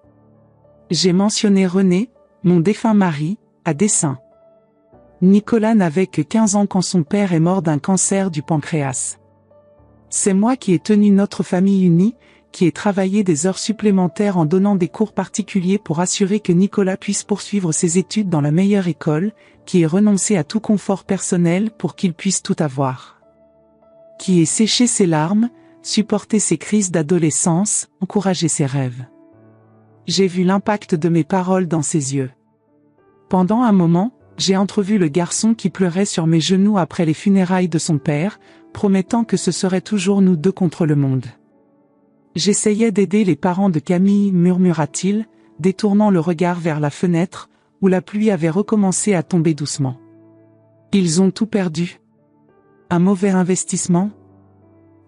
J'ai mentionné René, mon défunt mari, à dessein. Nicolas n'avait que 15 ans quand son père est mort d'un cancer du pancréas. C'est moi qui ai tenu notre famille unie, qui ai travaillé des heures supplémentaires en donnant des cours particuliers pour assurer que Nicolas puisse poursuivre ses études dans la meilleure école, qui ai renoncé à tout confort personnel pour qu'il puisse tout avoir. Qui ai séché ses larmes, supporté ses crises d'adolescence, encouragé ses rêves. J'ai vu l'impact de mes paroles dans ses yeux. Pendant un moment, j'ai entrevu le garçon qui pleurait sur mes genoux après les funérailles de son père, promettant que ce serait toujours nous deux contre le monde. J'essayais d'aider les parents de Camille, murmura-t-il, détournant le regard vers la fenêtre, où la pluie avait recommencé à tomber doucement. Ils ont tout perdu. Un mauvais investissement ?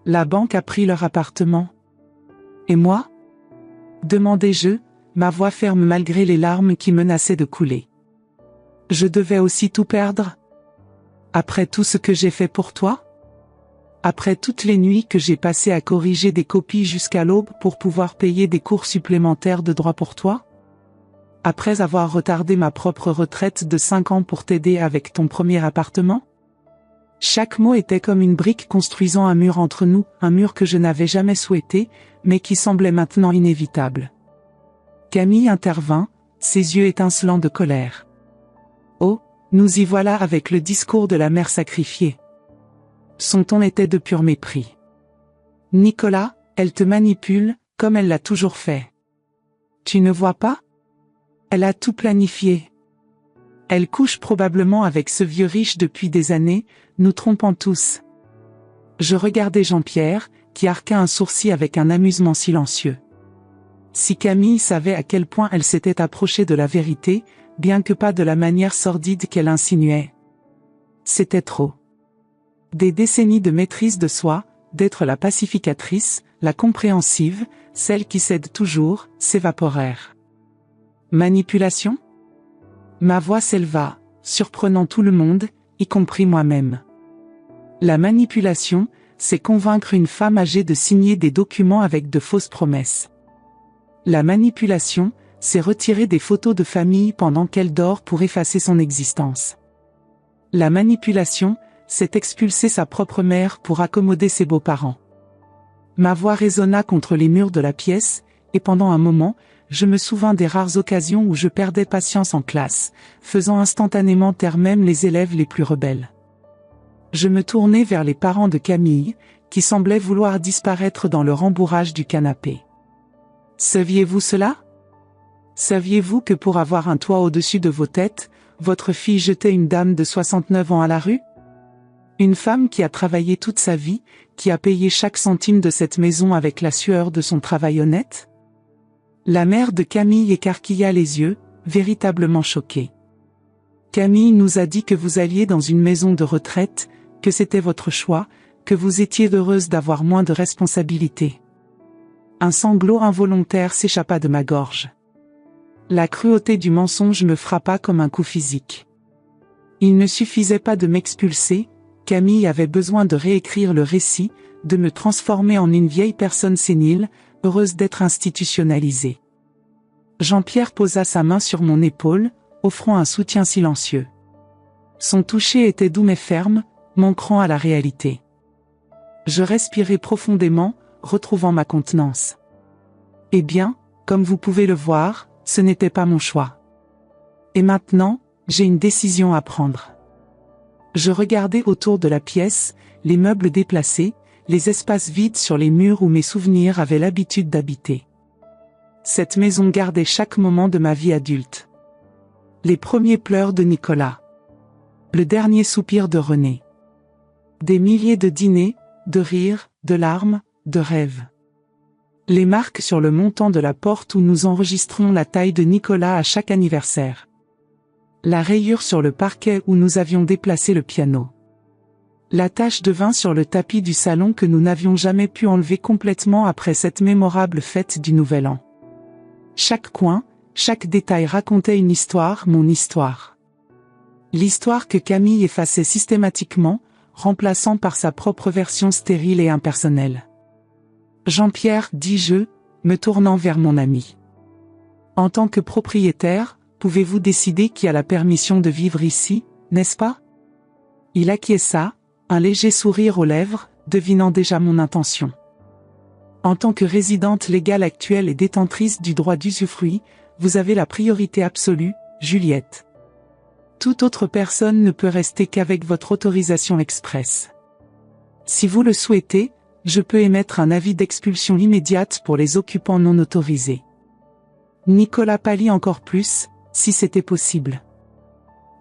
La banque a pris leur appartement. Et moi ? Demandai-je, ma voix ferme malgré les larmes qui menaçaient de couler. Je devais aussi tout perdre ? Après tout ce que j'ai fait pour toi ? Après toutes les nuits que j'ai passées à corriger des copies jusqu'à l'aube pour pouvoir payer des cours supplémentaires de droit pour toi ? Après avoir retardé ma propre retraite de 5 ans pour t'aider avec ton premier appartement ? Chaque mot était comme une brique construisant un mur entre nous, un mur que je n'avais jamais souhaité, mais qui semblait maintenant inévitable. Camille intervint, ses yeux étincelants de colère. Oh, nous y voilà avec le discours de la mère sacrifiée. Son ton était de pur mépris. Nicolas, elle te manipule, comme elle l'a toujours fait. Tu ne vois pas ? Elle a tout planifié. Elle couche probablement avec ce vieux riche depuis des années, nous trompant tous. Je regardais Jean-Pierre, qui arqua un sourcil avec un amusement silencieux. Si Camille savait à quel point elle s'était approchée de la vérité, bien que pas de la manière sordide qu'elle insinuait. C'était trop. Des décennies de maîtrise de soi, d'être la pacificatrice, la compréhensive, celle qui cède toujours, s'évaporèrent. Manipulation ? Ma voix s'éleva, surprenant tout le monde, y compris moi-même. La manipulation, c'est convaincre une femme âgée de signer des documents avec de fausses promesses. La manipulation, c'est retirer des photos de famille pendant qu'elle dort pour effacer son existence. La manipulation, c'est expulser sa propre mère pour accommoder ses beaux-parents. Ma voix résonna contre les murs de la pièce, et pendant un moment, je me souvins des rares occasions où je perdais patience en classe, faisant instantanément taire même les élèves les plus rebelles. Je me tournai vers les parents de Camille, qui semblaient vouloir disparaître dans le rembourrage du canapé. Saviez-vous cela ? Saviez-vous que pour avoir un toit au-dessus de vos têtes, votre fille jetait une dame de 69 ans à la rue ? Une femme qui a travaillé toute sa vie, qui a payé chaque centime de cette maison avec la sueur de son travail honnête ? La mère de Camille écarquilla les yeux, véritablement choquée. Camille nous a dit que vous alliez dans une maison de retraite, que c'était votre choix, que vous étiez heureuse d'avoir moins de responsabilités. Un sanglot involontaire s'échappa de ma gorge. La cruauté du mensonge me frappa comme un coup physique. Il ne suffisait pas de m'expulser, Camille avait besoin de réécrire le récit, de me transformer en une vieille personne sénile, heureuse d'être institutionnalisée. Jean-Pierre posa sa main sur mon épaule, offrant un soutien silencieux. Son toucher était doux mais ferme, manquant à la réalité. Je respirai profondément, retrouvant ma contenance. Eh bien, comme vous pouvez le voir, ce n'était pas mon choix. Et maintenant, j'ai une décision à prendre. Je regardais autour de la pièce, les meubles déplacés, les espaces vides sur les murs où mes souvenirs avaient l'habitude d'habiter. Cette maison gardait chaque moment de ma vie adulte. Les premiers pleurs de Nicolas. Le dernier soupir de René. Des milliers de dîners, de rires, de larmes, de rêves. Les marques sur le montant de la porte où nous enregistrions la taille de Nicolas à chaque anniversaire. La rayure sur le parquet où nous avions déplacé le piano. La tache de vin sur le tapis du salon que nous n'avions jamais pu enlever complètement après cette mémorable fête du Nouvel An. Chaque coin, chaque détail racontait une histoire, mon histoire. L'histoire que Camille effaçait systématiquement, remplaçant par sa propre version stérile et impersonnelle. Jean-Pierre, dis-je, me tournant vers mon ami. En tant que propriétaire, pouvez-vous décider qui a la permission de vivre ici, n'est-ce pas ? Il acquiesça, un léger sourire aux lèvres, devinant déjà mon intention. En tant que résidente légale actuelle et détentrice du droit d'usufruit, vous avez la priorité absolue, Juliette. Toute autre personne ne peut rester qu'avec votre autorisation expresse. Si vous le souhaitez, je peux émettre un avis d'expulsion immédiate pour les occupants non autorisés. Nicolas pâlit encore plus, si c'était possible.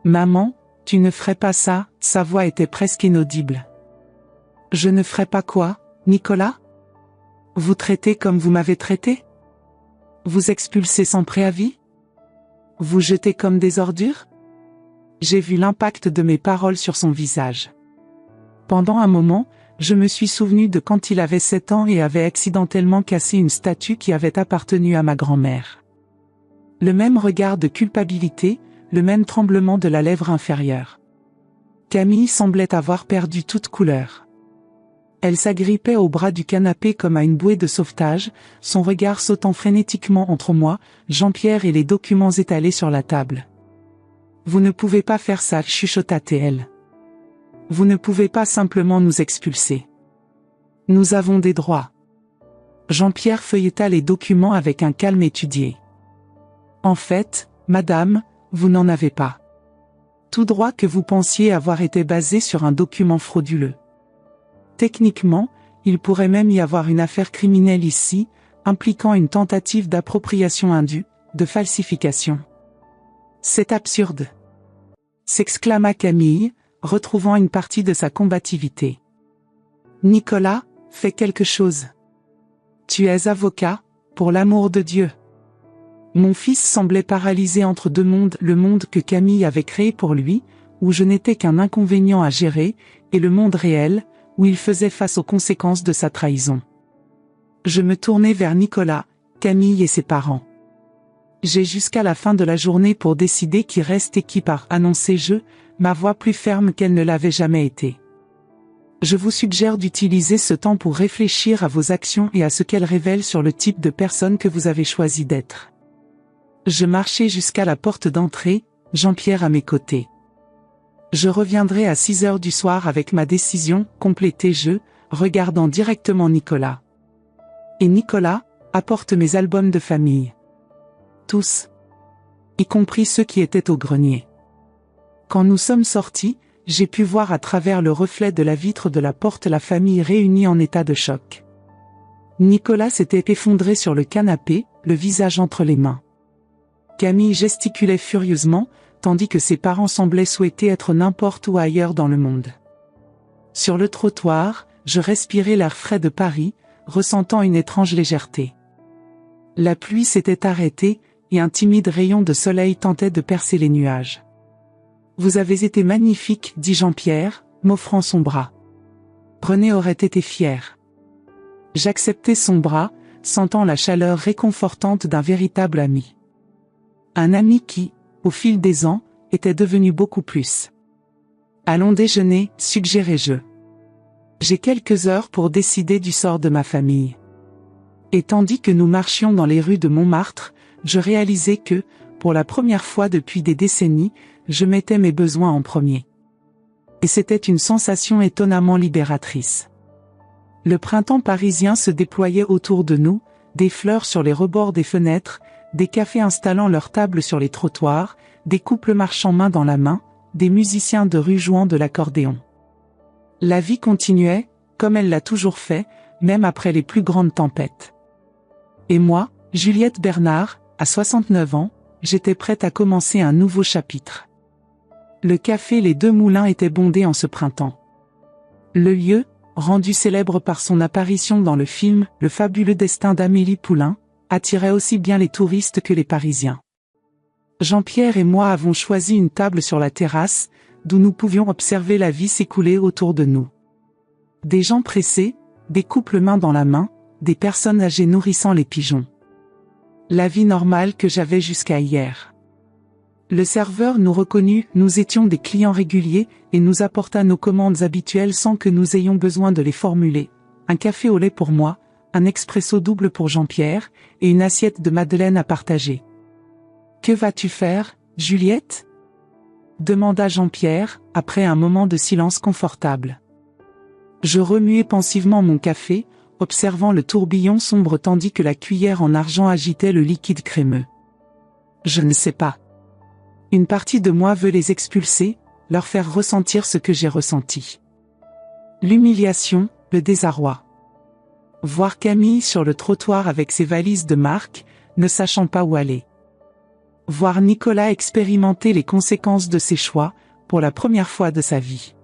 Maman, tu ne ferais pas ça, sa voix était presque inaudible. Je ne ferais pas quoi, Nicolas ? Vous traitez comme vous m'avez traité ? Vous expulsez sans préavis ? Vous jetez comme des ordures ? J'ai vu l'impact de mes paroles sur son visage. Pendant un moment, je me suis souvenu de quand il avait 7 ans et avait accidentellement cassé une statue qui avait appartenu à ma grand-mère. Le même regard de culpabilité, le même tremblement de la lèvre inférieure. Camille semblait avoir perdu toute couleur. Elle s'agrippait au bras du canapé comme à une bouée de sauvetage, son regard sautant frénétiquement entre moi, Jean-Pierre et les documents étalés sur la table. Vous ne pouvez pas faire ça, chuchota-t-elle. Vous ne pouvez pas simplement nous expulser. Nous avons des droits. Jean-Pierre feuilleta les documents avec un calme étudié. En fait, madame, vous n'en avez pas. Tout droit que vous pensiez avoir été basé sur un document frauduleux. Techniquement, il pourrait même y avoir une affaire criminelle ici, impliquant une tentative d'appropriation indue, de falsification. C'est absurde. S'exclama Camille, retrouvant une partie de sa combativité. Nicolas, fais quelque chose. Tu es avocat, pour l'amour de Dieu. Mon fils semblait paralysé entre deux mondes, le monde que Camille avait créé pour lui, où je n'étais qu'un inconvénient à gérer, et le monde réel, où il faisait face aux conséquences de sa trahison. Je me tournai vers Nicolas, Camille et ses parents. J'ai jusqu'à la fin de la journée pour décider qui reste et qui part, annonçai-je, ma voix plus ferme qu'elle ne l'avait jamais été. Je vous suggère d'utiliser ce temps pour réfléchir à vos actions et à ce qu'elles révèlent sur le type de personne que vous avez choisi d'être. Je marchai jusqu'à la porte d'entrée, Jean-Pierre à mes côtés. Je reviendrai à 6 heures du soir avec ma décision, complétai-je, regardant directement Nicolas. Et Nicolas, apporte mes albums de famille. Tous. Y compris ceux qui étaient au grenier. Quand nous sommes sortis, j'ai pu voir à travers le reflet de la vitre de la porte la famille réunie en état de choc. Nicolas s'était effondré sur le canapé, le visage entre les mains. Camille gesticulait furieusement, tandis que ses parents semblaient souhaiter être n'importe où ailleurs dans le monde. Sur le trottoir, je respirais l'air frais de Paris, ressentant une étrange légèreté. La pluie s'était arrêtée, et un timide rayon de soleil tentait de percer les nuages. « Vous avez été magnifique, dit Jean-Pierre, m'offrant son bras. René aurait été fier. J'acceptai son bras, sentant la chaleur réconfortante d'un véritable ami. Un ami qui, au fil des ans, était devenu beaucoup plus. Allons déjeuner, suggérai-je. J'ai quelques heures pour décider du sort de ma famille. Et tandis que nous marchions dans les rues de Montmartre, je réalisais que, pour la première fois depuis des décennies, je mettais mes besoins en premier. Et c'était une sensation étonnamment libératrice. Le printemps parisien se déployait autour de nous, des fleurs sur les rebords des fenêtres, des cafés installant leurs tables sur les trottoirs, des couples marchant main dans la main, des musiciens de rue jouant de l'accordéon. La vie continuait, comme elle l'a toujours fait, même après les plus grandes tempêtes. Et moi, Juliette Bernard, à 69 ans, j'étais prête à commencer un nouveau chapitre. Le café Les Deux Moulins était bondé en ce printemps. Le lieu, rendu célèbre par son apparition dans le film « Le fabuleux destin d'Amélie Poulain », attirait aussi bien les touristes que les Parisiens. Jean-Pierre et moi avons choisi une table sur la terrasse, d'où nous pouvions observer la vie s'écouler autour de nous. Des gens pressés, des couples main dans la main, des personnes âgées nourrissant les pigeons. La vie normale que j'avais jusqu'à hier. Le serveur nous reconnut, nous étions des clients réguliers, et nous apporta nos commandes habituelles sans que nous ayons besoin de les formuler. Un café au lait pour moi, un expresso double pour Jean-Pierre, et une assiette de madeleine à partager. « Que vas-tu faire, Juliette ?» demanda Jean-Pierre, après un moment de silence confortable. Je remuai pensivement mon café, observant le tourbillon sombre tandis que la cuillère en argent agitait le liquide crémeux. Je ne sais pas. Une partie de moi veut les expulser, leur faire ressentir ce que j'ai ressenti. L'humiliation, le désarroi. Voir Camille sur le trottoir avec ses valises de marque, ne sachant pas où aller. Voir Nicolas expérimenter les conséquences de ses choix, pour la première fois de sa vie.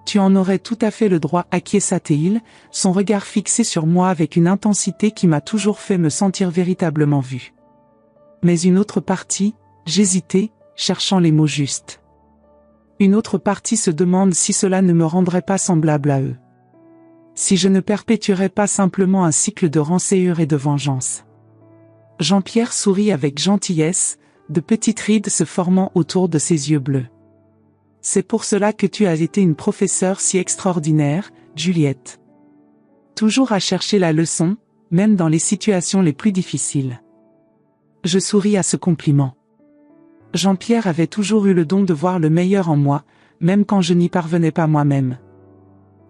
Tu en aurais tout à fait le droit, acquiesça-t-il, son regard fixé sur moi avec une intensité qui m'a toujours fait me sentir véritablement vu. Mais une autre partie, j'hésitais, cherchant les mots justes. Une autre partie se demande si cela ne me rendrait pas semblable à eux. Si je ne perpétuerais pas simplement un cycle de rançéure et de vengeance. Jean-Pierre sourit avec gentillesse, de petites rides se formant autour de ses yeux bleus. C'est pour cela que tu as été une professeure si extraordinaire, Juliette. Toujours à chercher la leçon, même dans les situations les plus difficiles. Je souris à ce compliment. Jean-Pierre avait toujours eu le don de voir le meilleur en moi, même quand je n'y parvenais pas moi-même.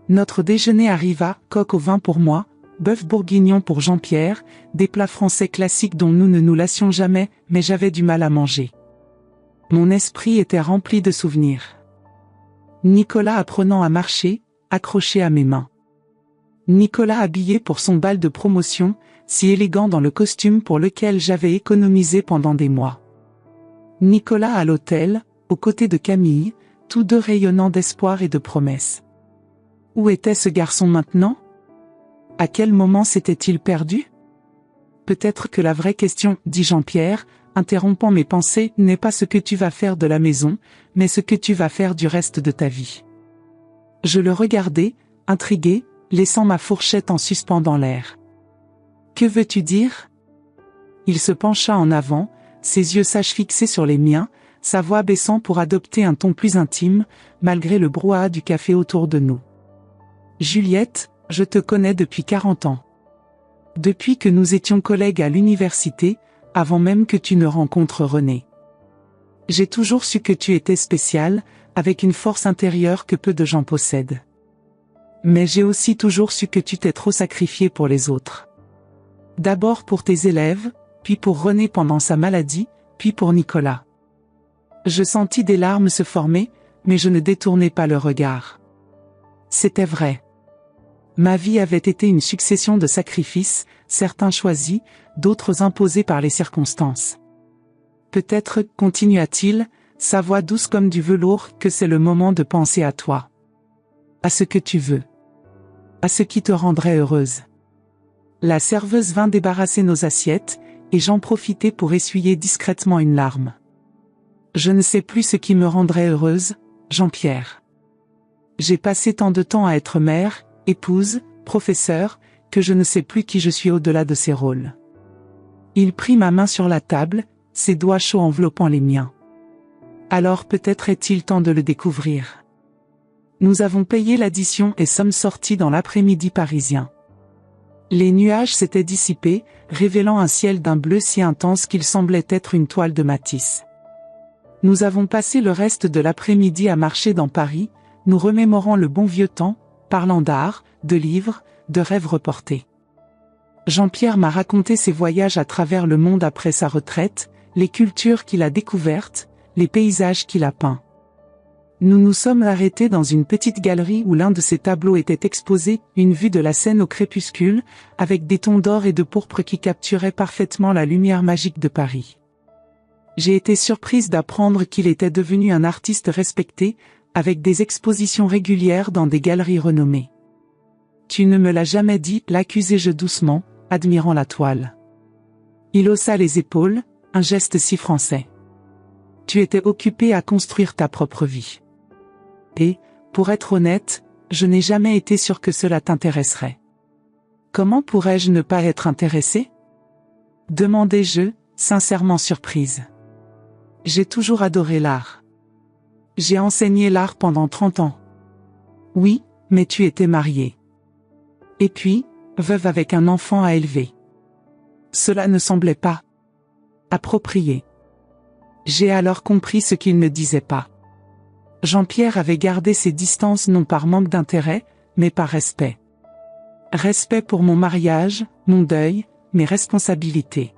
Notre déjeuner arriva, coq au vin pour moi, bœuf bourguignon pour Jean-Pierre, des plats français classiques dont nous ne nous lassions jamais, mais j'avais du mal à manger. Mon esprit était rempli de souvenirs. Nicolas apprenant à marcher, accroché à mes mains. Nicolas habillé pour son bal de promotion, si élégant dans le costume pour lequel j'avais économisé pendant des mois. Nicolas à l'hôtel, aux côtés de Camille, tous deux rayonnants d'espoir et de promesses. Où était ce garçon maintenant ? À quel moment s'était-il perdu ? Peut-être que la vraie question, dit Jean-Pierre, interrompant mes pensées, n'est pas ce que tu vas faire de la maison, mais ce que tu vas faire du reste de ta vie. Je le regardai, intrigué, laissant ma fourchette en suspens dans l'air. Que veux-tu dire ? Il se pencha en avant, ses yeux sages fixés sur les miens, sa voix baissant pour adopter un ton plus intime, malgré le brouhaha du café autour de nous. Juliette, je te connais depuis 40 ans. Depuis que nous étions collègues à l'université, avant même que tu ne rencontres René. J'ai toujours su que tu étais spéciale, avec une force intérieure que peu de gens possèdent. Mais j'ai aussi toujours su que tu t'es trop sacrifié pour les autres. D'abord pour tes élèves, puis pour René pendant sa maladie, puis pour Nicolas. Je sentis des larmes se former, mais je ne détournai pas le regard. C'était vrai. Ma vie avait été une succession de sacrifices, certains choisis, d'autres imposés par les circonstances. Peut-être, continua-t-il, sa voix douce comme du velours, que c'est le moment de penser à toi. À ce que tu veux. À ce qui te rendrait heureuse. La serveuse vint débarrasser nos assiettes, et j'en profitai pour essuyer discrètement une larme. Je ne sais plus ce qui me rendrait heureuse, Jean-Pierre. J'ai passé tant de temps à être mère, épouse, professeur, que je ne sais plus qui je suis au-delà de ces rôles. Il prit ma main sur la table, ses doigts chauds enveloppant les miens. Alors peut-être est-il temps de le découvrir. Nous avons payé l'addition et sommes sortis dans l'après-midi parisien. Les nuages s'étaient dissipés, révélant un ciel d'un bleu si intense qu'il semblait être une toile de Matisse. Nous avons passé le reste de l'après-midi à marcher dans Paris, nous remémorant le bon vieux temps, parlant d'art, de livres, de rêves reportés. Jean-Pierre m'a raconté ses voyages à travers le monde après sa retraite, les cultures qu'il a découvertes, les paysages qu'il a peints. Nous nous sommes arrêtés dans une petite galerie où l'un de ses tableaux était exposé, une vue de la Seine au crépuscule, avec des tons d'or et de pourpre qui capturaient parfaitement la lumière magique de Paris. J'ai été surprise d'apprendre qu'il était devenu un artiste respecté, avec des expositions régulières dans des galeries renommées. Tu ne me l'as jamais dit, l'accusai-je doucement, admirant la toile. Il haussa les épaules, un geste si français. Tu étais occupé à construire ta propre vie. Et, pour être honnête, je n'ai jamais été sûr que cela t'intéresserait. Comment pourrais-je ne pas être intéressé ? Demandai-je, sincèrement surprise. J'ai toujours adoré l'art. J'ai enseigné l'art pendant 30 ans. Oui, mais tu étais mariée. Et puis, veuve avec un enfant à élever. Cela ne semblait pas approprié. J'ai alors compris ce qu'il ne disait pas. Jean-Pierre avait gardé ses distances non par manque d'intérêt, mais par respect. Respect pour mon mariage, mon deuil, mes responsabilités.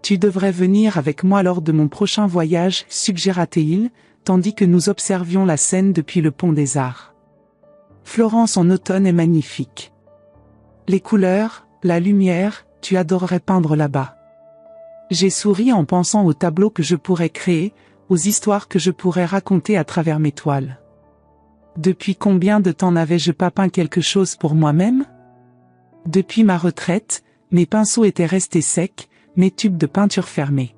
Tu devrais venir avec moi lors de mon prochain voyage, suggéra-t-il, tandis que nous observions la Seine depuis le pont des Arts. Florence en automne est magnifique. Les couleurs, la lumière, tu adorerais peindre là-bas. J'ai souri en pensant aux tableaux que je pourrais créer, aux histoires que je pourrais raconter à travers mes toiles. Depuis combien de temps n'avais-je pas peint quelque chose pour moi-même ? Depuis ma retraite, mes pinceaux étaient restés secs, mes tubes de peinture fermés.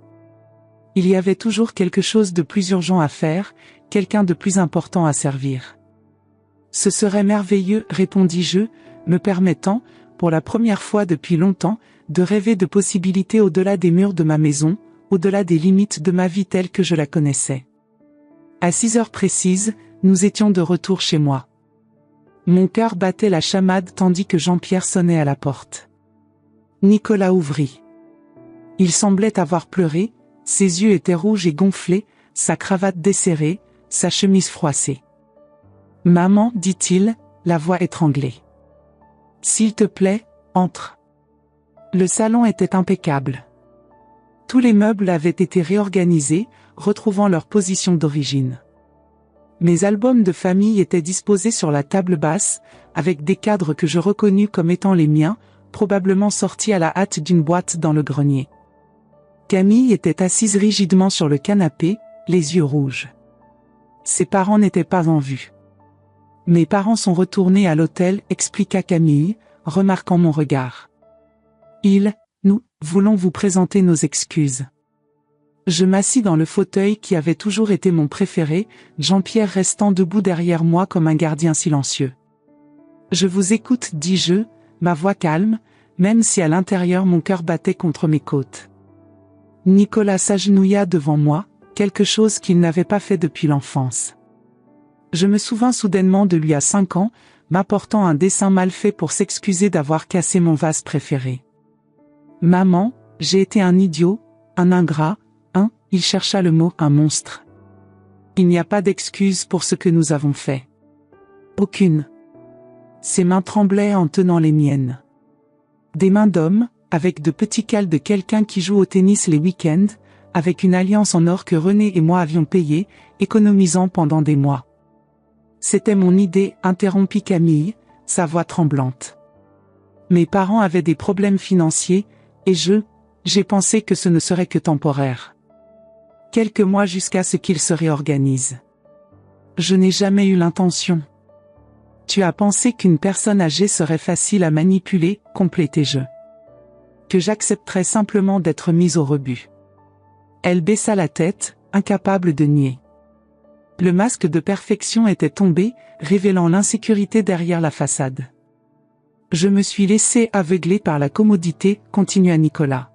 Il y avait toujours quelque chose de plus urgent à faire, quelqu'un de plus important à servir. Ce serait merveilleux, répondis-je, me permettant, pour la première fois depuis longtemps, de rêver de possibilités au-delà des murs de ma maison, au-delà des limites de ma vie telle que je la connaissais. À 6 heures précises, nous étions de retour chez moi. Mon cœur battait la chamade tandis que Jean-Pierre sonnait à la porte. Nicolas ouvrit. Il semblait avoir pleuré, ses yeux étaient rouges et gonflés, sa cravate desserrée, sa chemise froissée. « Maman, dit-il, la voix étranglée. S'il te plaît, entre. » Le salon était impeccable. Tous les meubles avaient été réorganisés, retrouvant leur position d'origine. Mes albums de famille étaient disposés sur la table basse, avec des cadres que je reconnus comme étant les miens, probablement sortis à la hâte d'une boîte dans le grenier. Camille était assise rigidement sur le canapé, les yeux rouges. Ses parents n'étaient pas en vue. « Mes parents sont retournés à l'hôtel », expliqua Camille, remarquant mon regard. « Ils, nous, Voulons vous présenter nos excuses. Je m'assis dans le fauteuil qui avait toujours été mon préféré, Jean-Pierre restant debout derrière moi comme un gardien silencieux. Je vous écoute, dis-je, ma voix calme, même si à l'intérieur mon cœur battait contre mes côtes. Nicolas s'agenouilla devant moi, quelque chose qu'il n'avait pas fait depuis l'enfance. Je me souvins soudainement de lui à 5 ans, m'apportant un dessin mal fait pour s'excuser d'avoir cassé mon vase préféré. « Maman, j'ai été un idiot, un ingrat, il chercha le mot, un monstre. Il n'y a pas d'excuse pour ce que nous avons fait. Aucune. » Ses mains tremblaient en tenant les miennes. Des mains d'homme, avec de petits cals de quelqu'un qui joue au tennis les week-ends, avec une alliance en or que René et moi avions payée, économisant pendant des mois. C'était mon idée, interrompit Camille, sa voix tremblante. Mes parents avaient des problèmes financiers, et j'ai pensé que ce ne serait que temporaire. Quelques mois jusqu'à ce qu'ils se réorganisent. Je n'ai jamais eu l'intention. Tu as pensé qu'une personne âgée serait facile à manipuler, complétai-je. Que j'accepterais simplement d'être mise au rebut. Elle baissa la tête, incapable de nier. Le masque de perfection était tombé, révélant l'insécurité derrière la façade. Je me suis laissé aveugler par la commodité, continua Nicolas.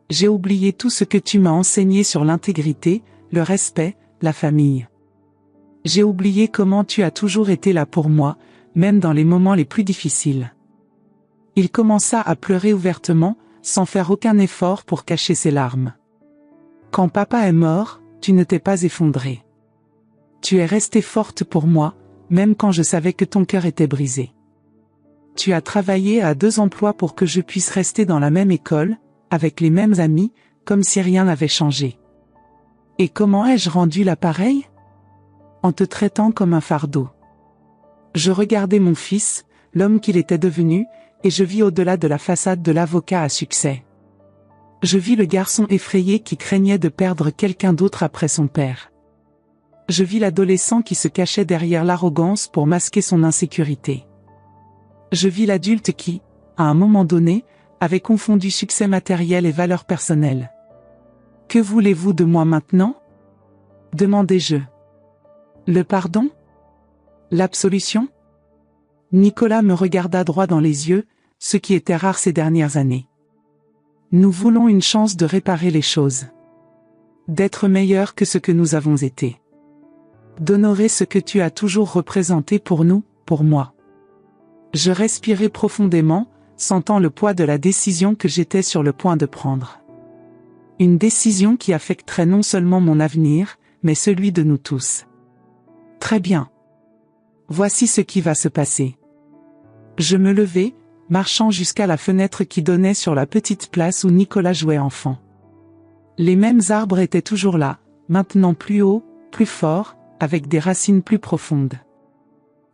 J'ai oublié tout ce que tu m'as enseigné sur l'intégrité, le respect, la famille. J'ai oublié comment tu as toujours été là pour moi, même dans les moments les plus difficiles. Il commença à pleurer ouvertement, sans faire aucun effort pour cacher ses larmes. Quand papa est mort, tu ne t'es pas effondrée. Tu es restée forte pour moi, même quand je savais que ton cœur était brisé. Tu as travaillé à 2 emplois pour que je puisse rester dans la même école, avec les mêmes amis, comme si rien n'avait changé. Et comment ai-je rendu l'appareil? En te traitant comme un fardeau. Je regardais mon fils, l'homme qu'il était devenu, et je vis au-delà de la façade de l'avocat à succès. Je vis le garçon effrayé qui craignait de perdre quelqu'un d'autre après son père. Je vis l'adolescent qui se cachait derrière l'arrogance pour masquer son insécurité. Je vis l'adulte qui, à un moment donné, avait confondu succès matériel et valeurs personnelles. Que voulez-vous de moi maintenant? Demandai-je. Le pardon? L'absolution? Nicolas me regarda droit dans les yeux, ce qui était rare ces dernières années. Nous voulons une chance de réparer les choses. D'être meilleurs que ce que nous avons été. D'honorer ce que tu as toujours représenté pour nous, pour moi. Je respirai profondément, sentant le poids de la décision que j'étais sur le point de prendre. Une décision qui affecterait non seulement mon avenir, mais celui de nous tous. Très bien. Voici ce qui va se passer. Je me levai, marchant jusqu'à la fenêtre qui donnait sur la petite place où Nicolas jouait enfant. Les mêmes arbres étaient toujours là, maintenant plus haut, plus fort, avec des racines plus profondes.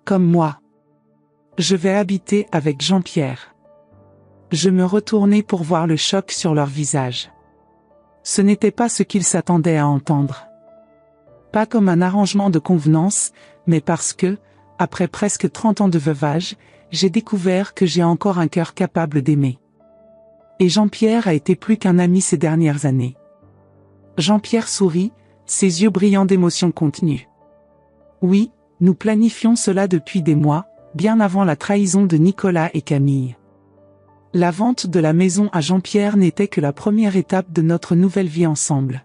Comme moi. Je vais habiter avec Jean-Pierre. Je me retournai pour voir le choc sur leur visage. Ce n'était pas ce qu'ils s'attendaient à entendre. Pas comme un arrangement de convenance, mais parce que, après presque 30 ans de veuvage, j'ai découvert que j'ai encore un cœur capable d'aimer. Et Jean-Pierre a été plus qu'un ami ces dernières années. Jean-Pierre sourit, ses yeux brillants d'émotion contenue. Oui, nous planifions cela depuis des mois, bien avant la trahison de Nicolas et Camille. La vente de la maison à Jean-Pierre n'était que la première étape de notre nouvelle vie ensemble.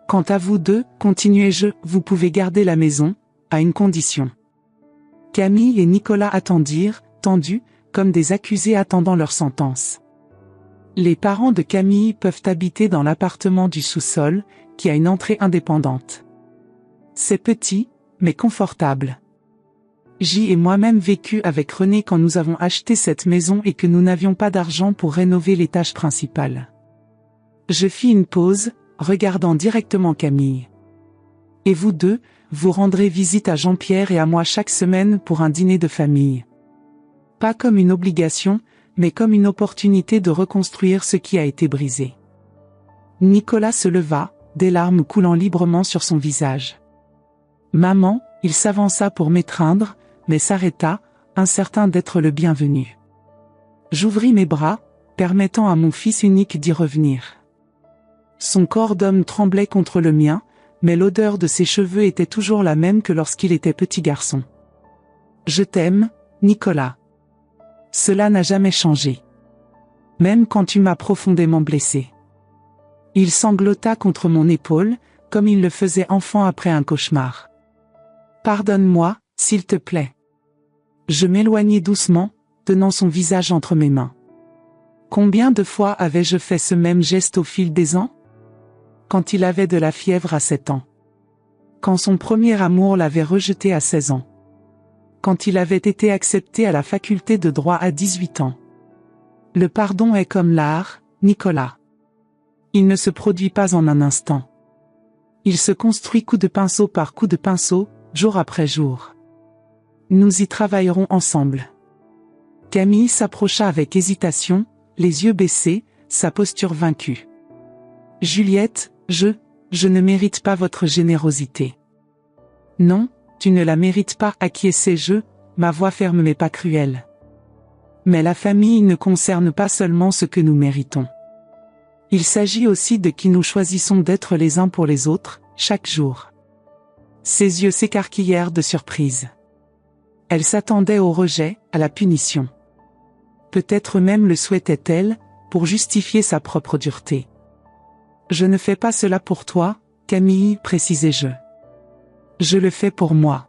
Quant à vous deux, continuai-je, vous pouvez garder la maison, à une condition. Camille et Nicolas attendirent, tendus, comme des accusés attendant leur sentence. Les parents de Camille peuvent habiter dans l'appartement du sous-sol, qui a une entrée indépendante. C'est petit, mais confortable. J'y ai moi-même vécu avec René quand nous avons acheté cette maison et que nous n'avions pas d'argent pour rénover l'étage principal. Je fis une pause, regardant directement Camille. Et vous deux, vous rendrez visite à Jean-Pierre et à moi chaque semaine pour un dîner de famille. Pas comme une obligation, mais comme une opportunité de reconstruire ce qui a été brisé. Nicolas se leva, des larmes coulant librement sur son visage. Maman, il s'avança pour m'étreindre, mais s'arrêta, incertain d'être le bienvenu. J'ouvris mes bras, permettant à mon fils unique d'y revenir. Son corps d'homme tremblait contre le mien, mais l'odeur de ses cheveux était toujours la même que lorsqu'il était petit garçon. Je t'aime, Nicolas. Cela n'a jamais changé. Même quand tu m'as profondément blessé. Il sanglota contre mon épaule, comme il le faisait enfant après un cauchemar. Pardonne-moi, s'il te plaît. Je m'éloignai doucement, tenant son visage entre mes mains. Combien de fois avais-je fait ce même geste au fil des ans? Quand il avait de la fièvre à 7 ans. Quand son premier amour l'avait rejeté à 16 ans. Quand il avait été accepté à la faculté de droit à 18 ans. Le pardon est comme l'art, Nicolas. Il ne se produit pas en un instant. Il se construit coup de pinceau par coup de pinceau, jour après jour. Nous y travaillerons ensemble. Camille s'approcha avec hésitation, les yeux baissés, sa posture vaincue. Juliette, je ne mérite pas votre générosité. Non, tu ne la mérites pas, acquiesçai-je, ma voix ferme mais pas cruelle. Mais la famille ne concerne pas seulement ce que nous méritons. Il s'agit aussi de qui nous choisissons d'être les uns pour les autres, chaque jour. Ses yeux s'écarquillèrent de surprise. Elle s'attendait au rejet, à la punition. Peut-être même le souhaitait-elle, pour justifier sa propre dureté. Je ne fais pas cela pour toi, Camille, précisai-je. Je le fais pour moi.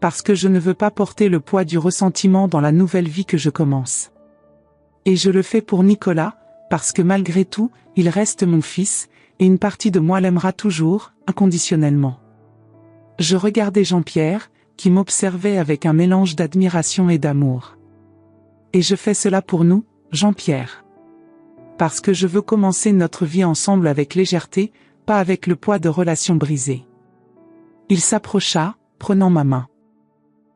Parce que je ne veux pas porter le poids du ressentiment dans la nouvelle vie que je commence. Et je le fais pour Nicolas, parce que malgré tout, il reste mon fils, et une partie de moi l'aimera toujours, inconditionnellement. Je regardais Jean-Pierre, qui m'observait avec un mélange d'admiration et d'amour. Et je fais cela pour nous, Jean-Pierre. Parce que je veux commencer notre vie ensemble avec légèreté, pas avec le poids de relations brisées. Il s'approcha, prenant ma main.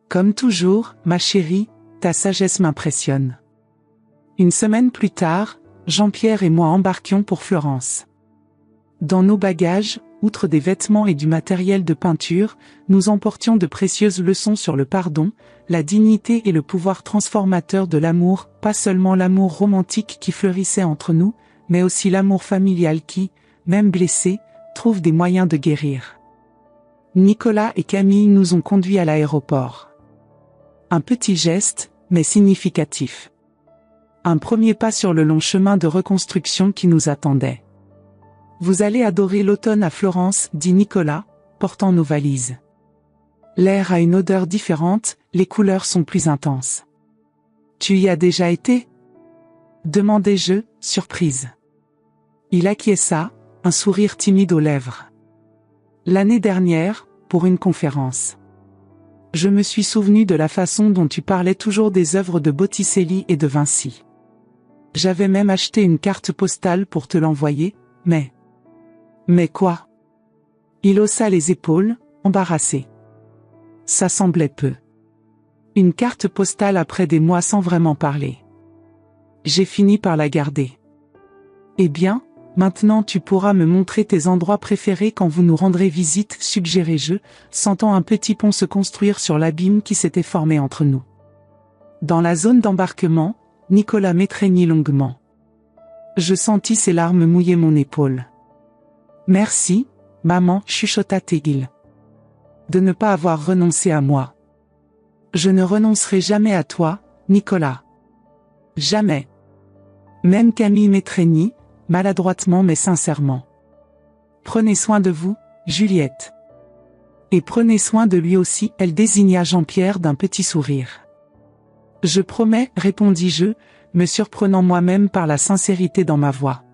Comme toujours, ma chérie, ta sagesse m'impressionne. Une semaine plus tard, Jean-Pierre et moi embarquions pour Florence. Dans nos bagages, outre des vêtements et du matériel de peinture, nous emportions de précieuses leçons sur le pardon, la dignité et le pouvoir transformateur de l'amour, pas seulement l'amour romantique qui fleurissait entre nous, mais aussi l'amour familial qui, même blessé, trouve des moyens de guérir. Nicolas et Camille nous ont conduits à l'aéroport. Un petit geste, mais significatif. Un premier pas sur le long chemin de reconstruction qui nous attendait. Vous allez adorer l'automne à Florence, dit Nicolas, portant nos valises. L'air a une odeur différente, les couleurs sont plus intenses. Tu y as déjà été? Demandai-je, surprise. Il acquiesça, un sourire timide aux lèvres. L'année dernière, pour une conférence. Je me suis souvenu de la façon dont tu parlais toujours des œuvres de Botticelli et de Vinci. J'avais même acheté une carte postale pour te l'envoyer, mais... Mais quoi? Il haussa les épaules, embarrassé. Ça semblait peu. Une carte postale après des mois sans vraiment parler. J'ai fini par la garder. Eh bien, maintenant tu pourras me montrer tes endroits préférés quand vous nous rendrez visite, suggérai-je, sentant un petit pont se construire sur l'abîme qui s'était formé entre nous. Dans la zone d'embarquement, Nicolas m'étreignit longuement. Je sentis ses larmes mouiller mon épaule. Merci, maman, chuchota-t-il. De ne pas avoir renoncé à moi. Je ne renoncerai jamais à toi, Nicolas. Jamais. Même Camille m'étreignit, maladroitement mais sincèrement. Prenez soin de vous, Juliette. Et prenez soin de lui aussi, elle désigna Jean-Pierre d'un petit sourire. Je promets, répondis-je, me surprenant moi-même par la sincérité dans ma voix.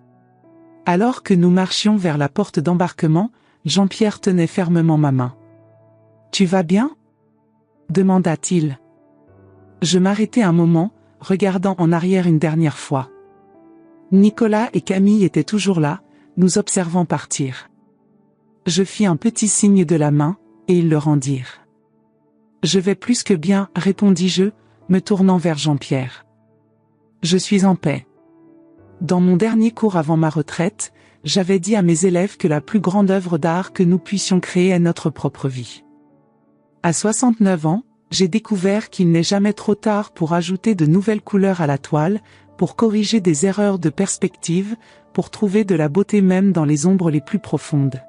Alors que nous marchions vers la porte d'embarquement, Jean-Pierre tenait fermement ma main. « Tu vas bien ?» demanda-t-il. Je m'arrêtai un moment, regardant en arrière une dernière fois. Nicolas et Camille étaient toujours là, nous observant partir. Je fis un petit signe de la main, et ils le rendirent. « Je vais plus que bien, répondis-je, me tournant vers Jean-Pierre. Je suis en paix. Dans mon dernier cours avant ma retraite, j'avais dit à mes élèves que la plus grande œuvre d'art que nous puissions créer est notre propre vie. À 69 ans, j'ai découvert qu'il n'est jamais trop tard pour ajouter de nouvelles couleurs à la toile, pour corriger des erreurs de perspective, pour trouver de la beauté même dans les ombres les plus profondes.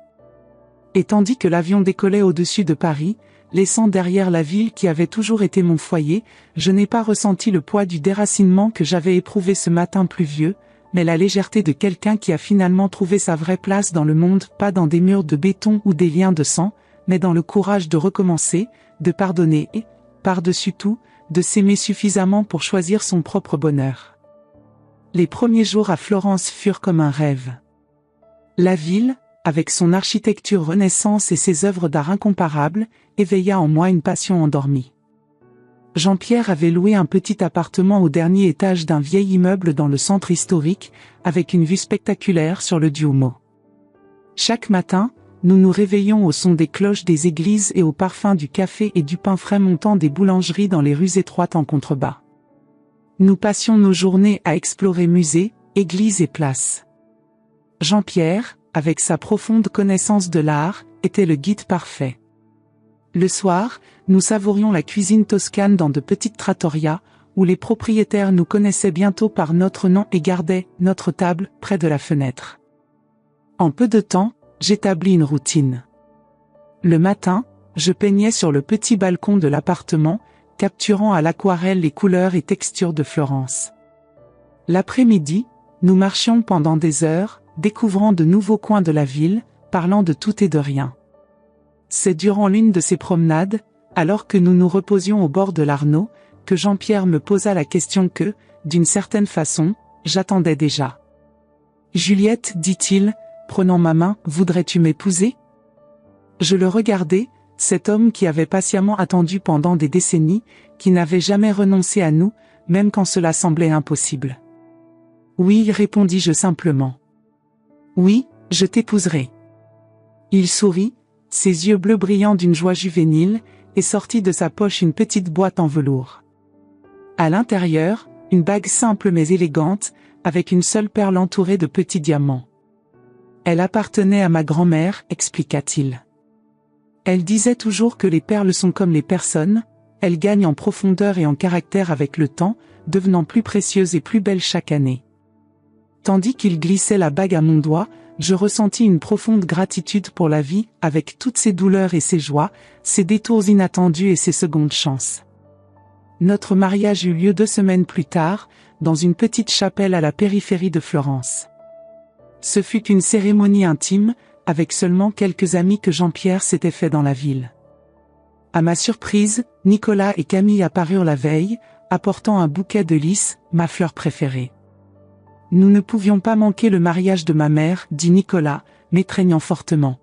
Et tandis que l'avion décollait au-dessus de Paris, laissant derrière la ville qui avait toujours été mon foyer, je n'ai pas ressenti le poids du déracinement que j'avais éprouvé ce matin pluvieux, mais la légèreté de quelqu'un qui a finalement trouvé sa vraie place dans le monde, pas dans des murs de béton ou des liens de sang, mais dans le courage de recommencer, de pardonner et, par-dessus tout, de s'aimer suffisamment pour choisir son propre bonheur. Les premiers jours à Florence furent comme un rêve. La ville, avec son architecture Renaissance et ses œuvres d'art incomparables, éveilla en moi une passion endormie. Jean-Pierre avait loué un petit appartement au dernier étage d'un vieil immeuble dans le centre historique, avec une vue spectaculaire sur le Duomo. Chaque matin, nous nous réveillions au son des cloches des églises et au parfum du café et du pain frais montant des boulangeries dans les rues étroites en contrebas. Nous passions nos journées à explorer musées, églises et places. Jean-Pierre, avec sa profonde connaissance de l'art, était le guide parfait. Le soir, nous savourions la cuisine toscane dans de petites trattorias, où les propriétaires nous connaissaient bientôt par notre nom et gardaient notre table près de la fenêtre. En peu de temps, j'établis une routine. Le matin, je peignais sur le petit balcon de l'appartement, capturant à l'aquarelle les couleurs et textures de Florence. L'après-midi, nous marchions pendant des heures, découvrant de nouveaux coins de la ville, parlant de tout et de rien. C'est durant l'une de ces promenades, alors que nous nous reposions au bord de l'Arno, que Jean-Pierre me posa la question que, d'une certaine façon, j'attendais déjà. « Juliette, dit-il, prenant ma main, voudrais-tu m'épouser ?» Je le regardais, cet homme qui avait patiemment attendu pendant des décennies, qui n'avait jamais renoncé à nous, même quand cela semblait impossible. « Oui, répondis-je simplement. Oui, je t'épouserai. » Il sourit, ses yeux bleus brillants d'une joie juvénile, et sortit de sa poche une petite boîte en velours. À l'intérieur, une bague simple mais élégante, avec une seule perle entourée de petits diamants. Elle appartenait à ma grand-mère, expliqua-t-il. Elle disait toujours que les perles sont comme les personnes, elles gagnent en profondeur et en caractère avec le temps, devenant plus précieuses et plus belles chaque année. Tandis qu'il glissait la bague à mon doigt, je ressentis une profonde gratitude pour la vie, avec toutes ses douleurs et ses joies, ses détours inattendus et ses secondes chances. Notre mariage eut lieu 2 semaines plus tard, dans une petite chapelle à la périphérie de Florence. Ce fut une cérémonie intime, avec seulement quelques amis que Jean-Pierre s'était fait dans la ville. À ma surprise, Nicolas et Camille apparurent la veille, apportant un bouquet de lys, ma fleur préférée. Nous ne pouvions pas manquer le mariage de ma mère, dit Nicolas, m'étreignant fortement.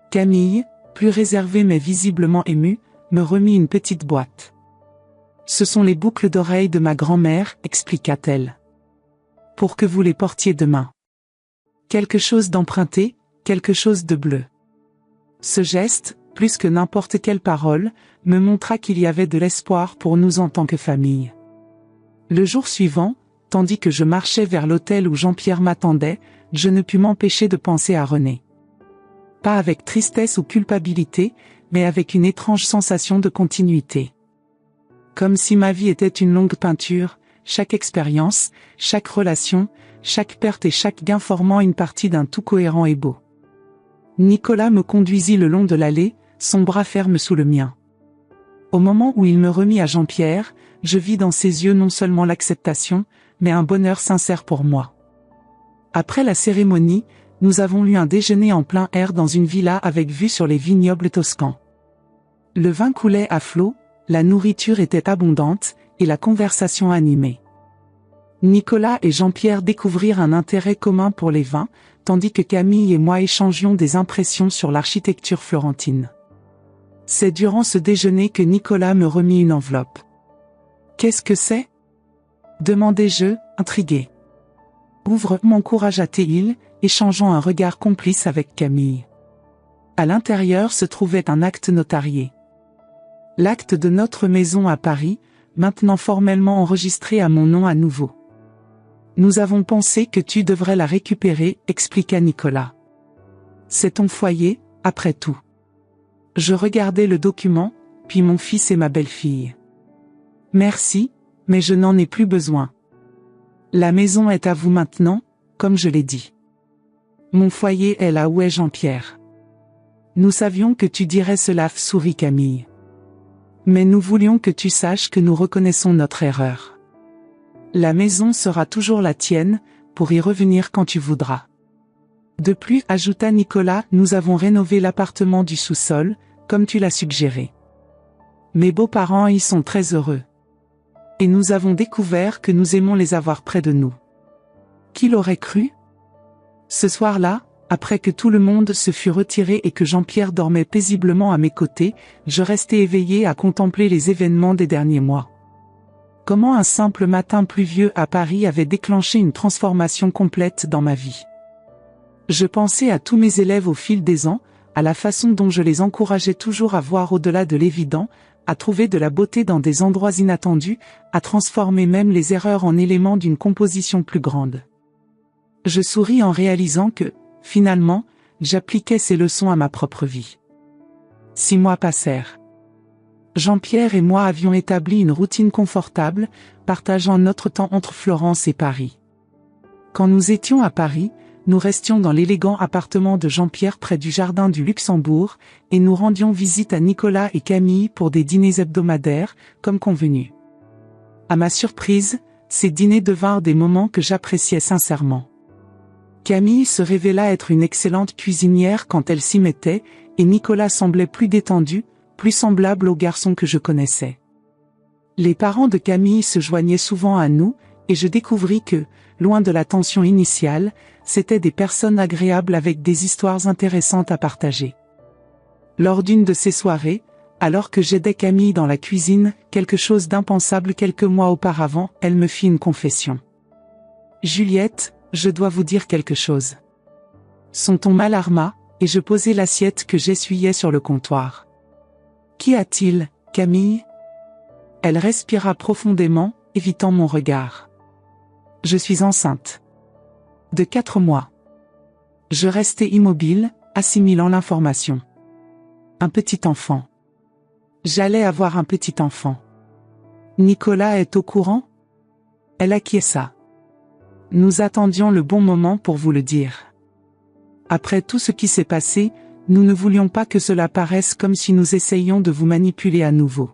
Camille, plus réservée mais visiblement émue, me remit une petite boîte. Ce sont les boucles d'oreilles de ma grand-mère, expliqua-t-elle. Pour que vous les portiez demain. Quelque chose d'emprunté, quelque chose de bleu. Ce geste, plus que n'importe quelle parole, me montra qu'il y avait de l'espoir pour nous en tant que famille. Le jour suivant, tandis que je marchais vers l'hôtel où Jean-Pierre m'attendait, je ne pus m'empêcher de penser à René. Pas avec tristesse ou culpabilité, mais avec une étrange sensation de continuité. Comme si ma vie était une longue peinture, chaque expérience, chaque relation, chaque perte et chaque gain formant une partie d'un tout cohérent et beau. Nicolas me conduisit le long de l'allée, son bras ferme sous le mien. Au moment où il me remit à Jean-Pierre, je vis dans ses yeux non seulement l'acceptation, mais un bonheur sincère pour moi. Après la cérémonie, nous avons eu un déjeuner en plein air dans une villa avec vue sur les vignobles toscans. Le vin coulait à flot, la nourriture était abondante, et la conversation animée. Nicolas et Jean-Pierre découvrirent un intérêt commun pour les vins, tandis que Camille et moi échangions des impressions sur l'architecture florentine. C'est durant ce déjeuner que Nicolas me remit une enveloppe. « Qu'est-ce que c'est ?» demandai-je, intrigué. « Ouvre » m'encouragea-t-il, échangeant un regard complice avec Camille. À l'intérieur se trouvait un acte notarié. L'acte de notre maison à Paris, maintenant formellement enregistré à mon nom à nouveau. Nous avons pensé que tu devrais la récupérer, expliqua Nicolas. C'est ton foyer, après tout. Je regardai le document, puis mon fils et ma belle-fille. Merci, mais je n'en ai plus besoin. La maison est à vous maintenant, comme je l'ai dit. Mon foyer est là où est Jean-Pierre. Nous savions que tu dirais cela, sourit Camille. Mais nous voulions que tu saches que nous reconnaissons notre erreur. La maison sera toujours la tienne, pour y revenir quand tu voudras. De plus, ajouta Nicolas, nous avons rénové l'appartement du sous-sol, comme tu l'as suggéré. Mes beaux-parents y sont très heureux. Et nous avons découvert que nous aimons les avoir près de nous. Qui l'aurait cru? Ce soir-là, après que tout le monde se fut retiré et que Jean-Pierre dormait paisiblement à mes côtés, je restais éveillé à contempler les événements des derniers mois. Comment un simple matin pluvieux à Paris avait déclenché une transformation complète dans ma vie. Je pensais à tous mes élèves au fil des ans, à la façon dont je les encourageais toujours à voir au-delà de l'évident, à trouver de la beauté dans des endroits inattendus, à transformer même les erreurs en éléments d'une composition plus grande. Je souris en réalisant que, finalement, j'appliquais ces leçons à ma propre vie. 6 mois passèrent. Jean-Pierre et moi avions établi une routine confortable, partageant notre temps entre Florence et Paris. Quand nous étions à Paris, nous restions dans l'élégant appartement de Jean-Pierre près du jardin du Luxembourg, et nous rendions visite à Nicolas et Camille pour des dîners hebdomadaires, comme convenu. À ma surprise, ces dîners devinrent des moments que j'appréciais sincèrement. Camille se révéla être une excellente cuisinière quand elle s'y mettait, et Nicolas semblait plus détendu, plus semblable au garçon que je connaissais. Les parents de Camille se joignaient souvent à nous, et je découvris que, loin de la tension initiale, c'étaient des personnes agréables avec des histoires intéressantes à partager. Lors d'une de ces soirées, alors que j'aidais Camille dans la cuisine, quelque chose d'impensable quelques mois auparavant, elle me fit une confession. « Juliette, je dois vous dire quelque chose. » Son ton m'alarma, et je posai l'assiette que j'essuyais sur le comptoir. « Qu'y a-t-il, Camille ?» Elle respira profondément, évitant mon regard. « Je suis enceinte. De 4 mois. » Je restai immobile, assimilant l'information. Un petit enfant. J'allais avoir un petit enfant. Nicolas est au courant? Elle acquiesça. Nous attendions le bon moment pour vous le dire. Après tout ce qui s'est passé, nous ne voulions pas que cela paraisse comme si nous essayions de vous manipuler à nouveau.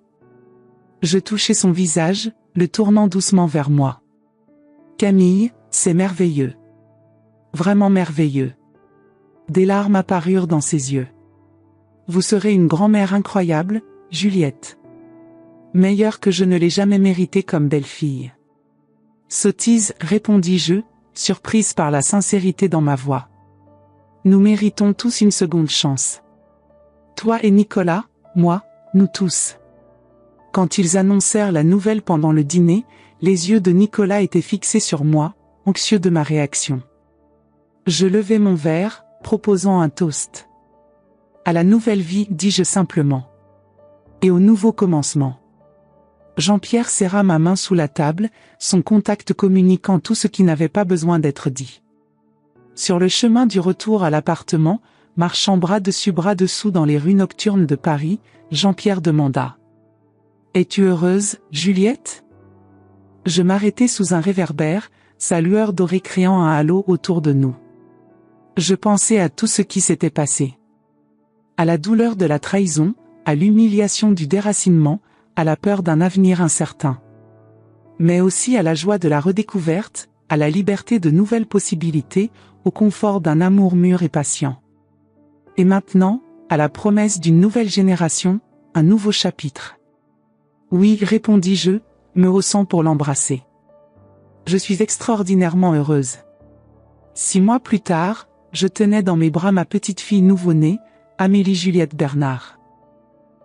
Je touchai son visage, le tournant doucement vers moi. Camille, c'est merveilleux. Vraiment merveilleux. Des larmes apparurent dans ses yeux. Vous serez une grand-mère incroyable, Juliette. Meilleure que je ne l'ai jamais méritée comme belle-fille. Sottise, répondis-je, surprise par la sincérité dans ma voix. Nous méritons tous une seconde chance. Toi et Nicolas, moi, nous tous. Quand ils annoncèrent la nouvelle pendant le dîner, les yeux de Nicolas étaient fixés sur moi, anxieux de ma réaction. Je levai mon verre, proposant un toast. À la nouvelle vie, dis-je simplement. Et au nouveau commencement. Jean-Pierre serra ma main sous la table, son contact communiquant tout ce qui n'avait pas besoin d'être dit. Sur le chemin du retour à l'appartement, marchant bras dessus bras dessous dans les rues nocturnes de Paris, Jean-Pierre demanda. « Es-tu heureuse, Juliette ?» Je m'arrêtai sous un réverbère, sa lueur dorée créant un halo autour de nous. Je pensais à tout ce qui s'était passé. À la douleur de la trahison, à l'humiliation du déracinement, à la peur d'un avenir incertain. Mais aussi à la joie de la redécouverte, à la liberté de nouvelles possibilités, au confort d'un amour mûr et patient. Et maintenant, à la promesse d'une nouvelle génération, un nouveau chapitre. Oui, répondis-je, me haussant pour l'embrasser. Je suis extraordinairement heureuse. 6 mois plus tard, je tenais dans mes bras ma petite fille nouveau-née, Amélie Juliette Bernard.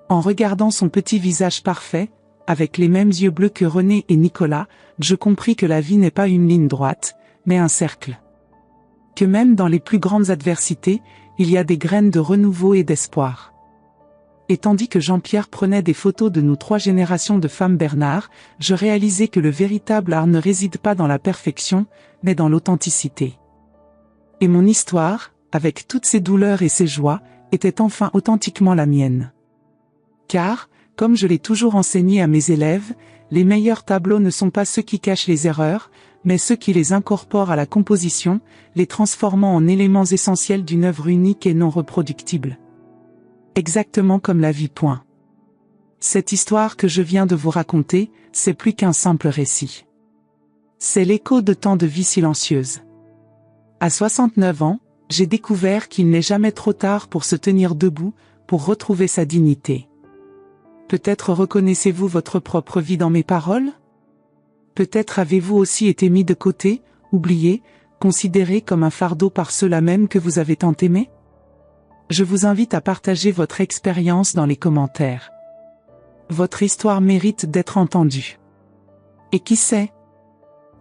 En regardant son petit visage parfait, avec les mêmes yeux bleus que René et Nicolas, je compris que la vie n'est pas une ligne droite, mais un cercle. Que même dans les plus grandes adversités, il y a des graines de renouveau et d'espoir. Et tandis que Jean-Pierre prenait des photos de nous 3 générations de femmes Bernard, je réalisais que le véritable art ne réside pas dans la perfection, mais dans l'authenticité. Et mon histoire, avec toutes ses douleurs et ses joies, était enfin authentiquement la mienne. Car, comme je l'ai toujours enseigné à mes élèves, Les meilleurs tableaux ne sont pas ceux qui cachent les erreurs, mais ceux qui les incorporent à la composition, les transformant en éléments essentiels d'une œuvre unique et non reproductible. Exactement comme la vie. Cette histoire que je viens de vous raconter, c'est plus qu'un simple récit. C'est l'écho de tant de vies silencieuses. À 69 ans, j'ai découvert qu'il n'est jamais trop tard pour se tenir debout, pour retrouver sa dignité. Peut-être reconnaissez-vous votre propre vie dans mes paroles? Peut-être avez-vous aussi été mis de côté, oublié, considéré comme un fardeau par ceux-là même que vous avez tant aimés? Je vous invite à partager votre expérience dans les commentaires. Votre histoire mérite d'être entendue. Et qui sait?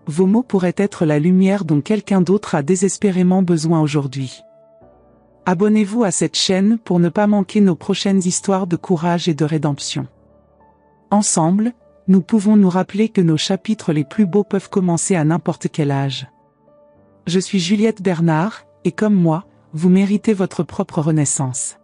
Vos mots pourraient être la lumière dont quelqu'un d'autre a désespérément besoin aujourd'hui. Abonnez-vous à cette chaîne pour ne pas manquer nos prochaines histoires de courage et de rédemption. Ensemble, nous pouvons nous rappeler que nos chapitres les plus beaux peuvent commencer à n'importe quel âge. Je suis Juliette Bernard, et comme moi, vous méritez votre propre renaissance.